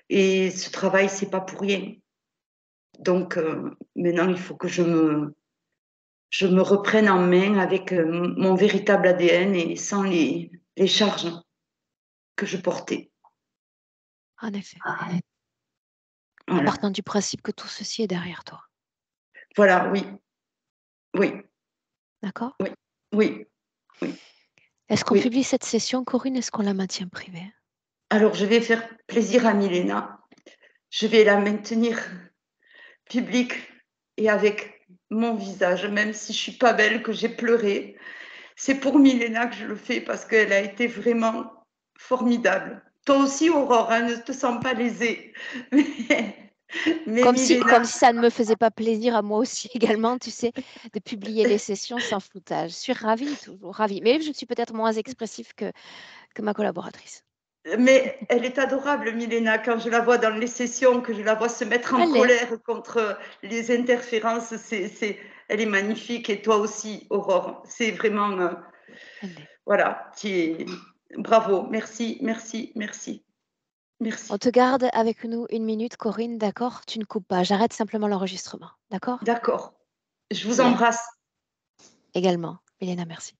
Et ce travail, c'est pas pour rien. Donc maintenant, il faut que je me reprenne en main avec mon véritable ADN et sans les charges que je portais. En effet. Voilà. Partant du principe que tout ceci est derrière toi. Voilà, oui. Oui. D'accord? Oui. Oui. Oui. Est-ce qu'on Oui. publie cette session, Corinne? Est-ce qu'on la maintient privée? Alors, je vais faire plaisir à Milena. Je vais la maintenir publique et avec mon visage, même si je suis pas belle, que j'ai pleuré. C'est pour Milena que je le fais parce qu'elle a été vraiment formidable. Toi aussi, Aurore, hein, ne te sens pas lésée. Mais Comme si Milena, ça ne me faisait pas plaisir à moi aussi également, tu sais, de publier les sessions sans floutage. Je suis ravie, toujours ravie. Mais je suis peut-être moins expressive que ma collaboratrice. mais elle est adorable, Milena, quand je la vois dans les sessions, que je la vois se mettre en Elle est. colère contre les interférences, elle est magnifique. Et toi aussi, Aurore. C'est vraiment, Elle est. voilà, bravo, merci, merci, merci. Merci. On te garde avec nous 1 minute, Corinne, d'accord? Tu ne coupes pas. J'arrête simplement l'enregistrement, d'accord? D'accord. Je vous Bien. embrasse. Également. Milena, merci.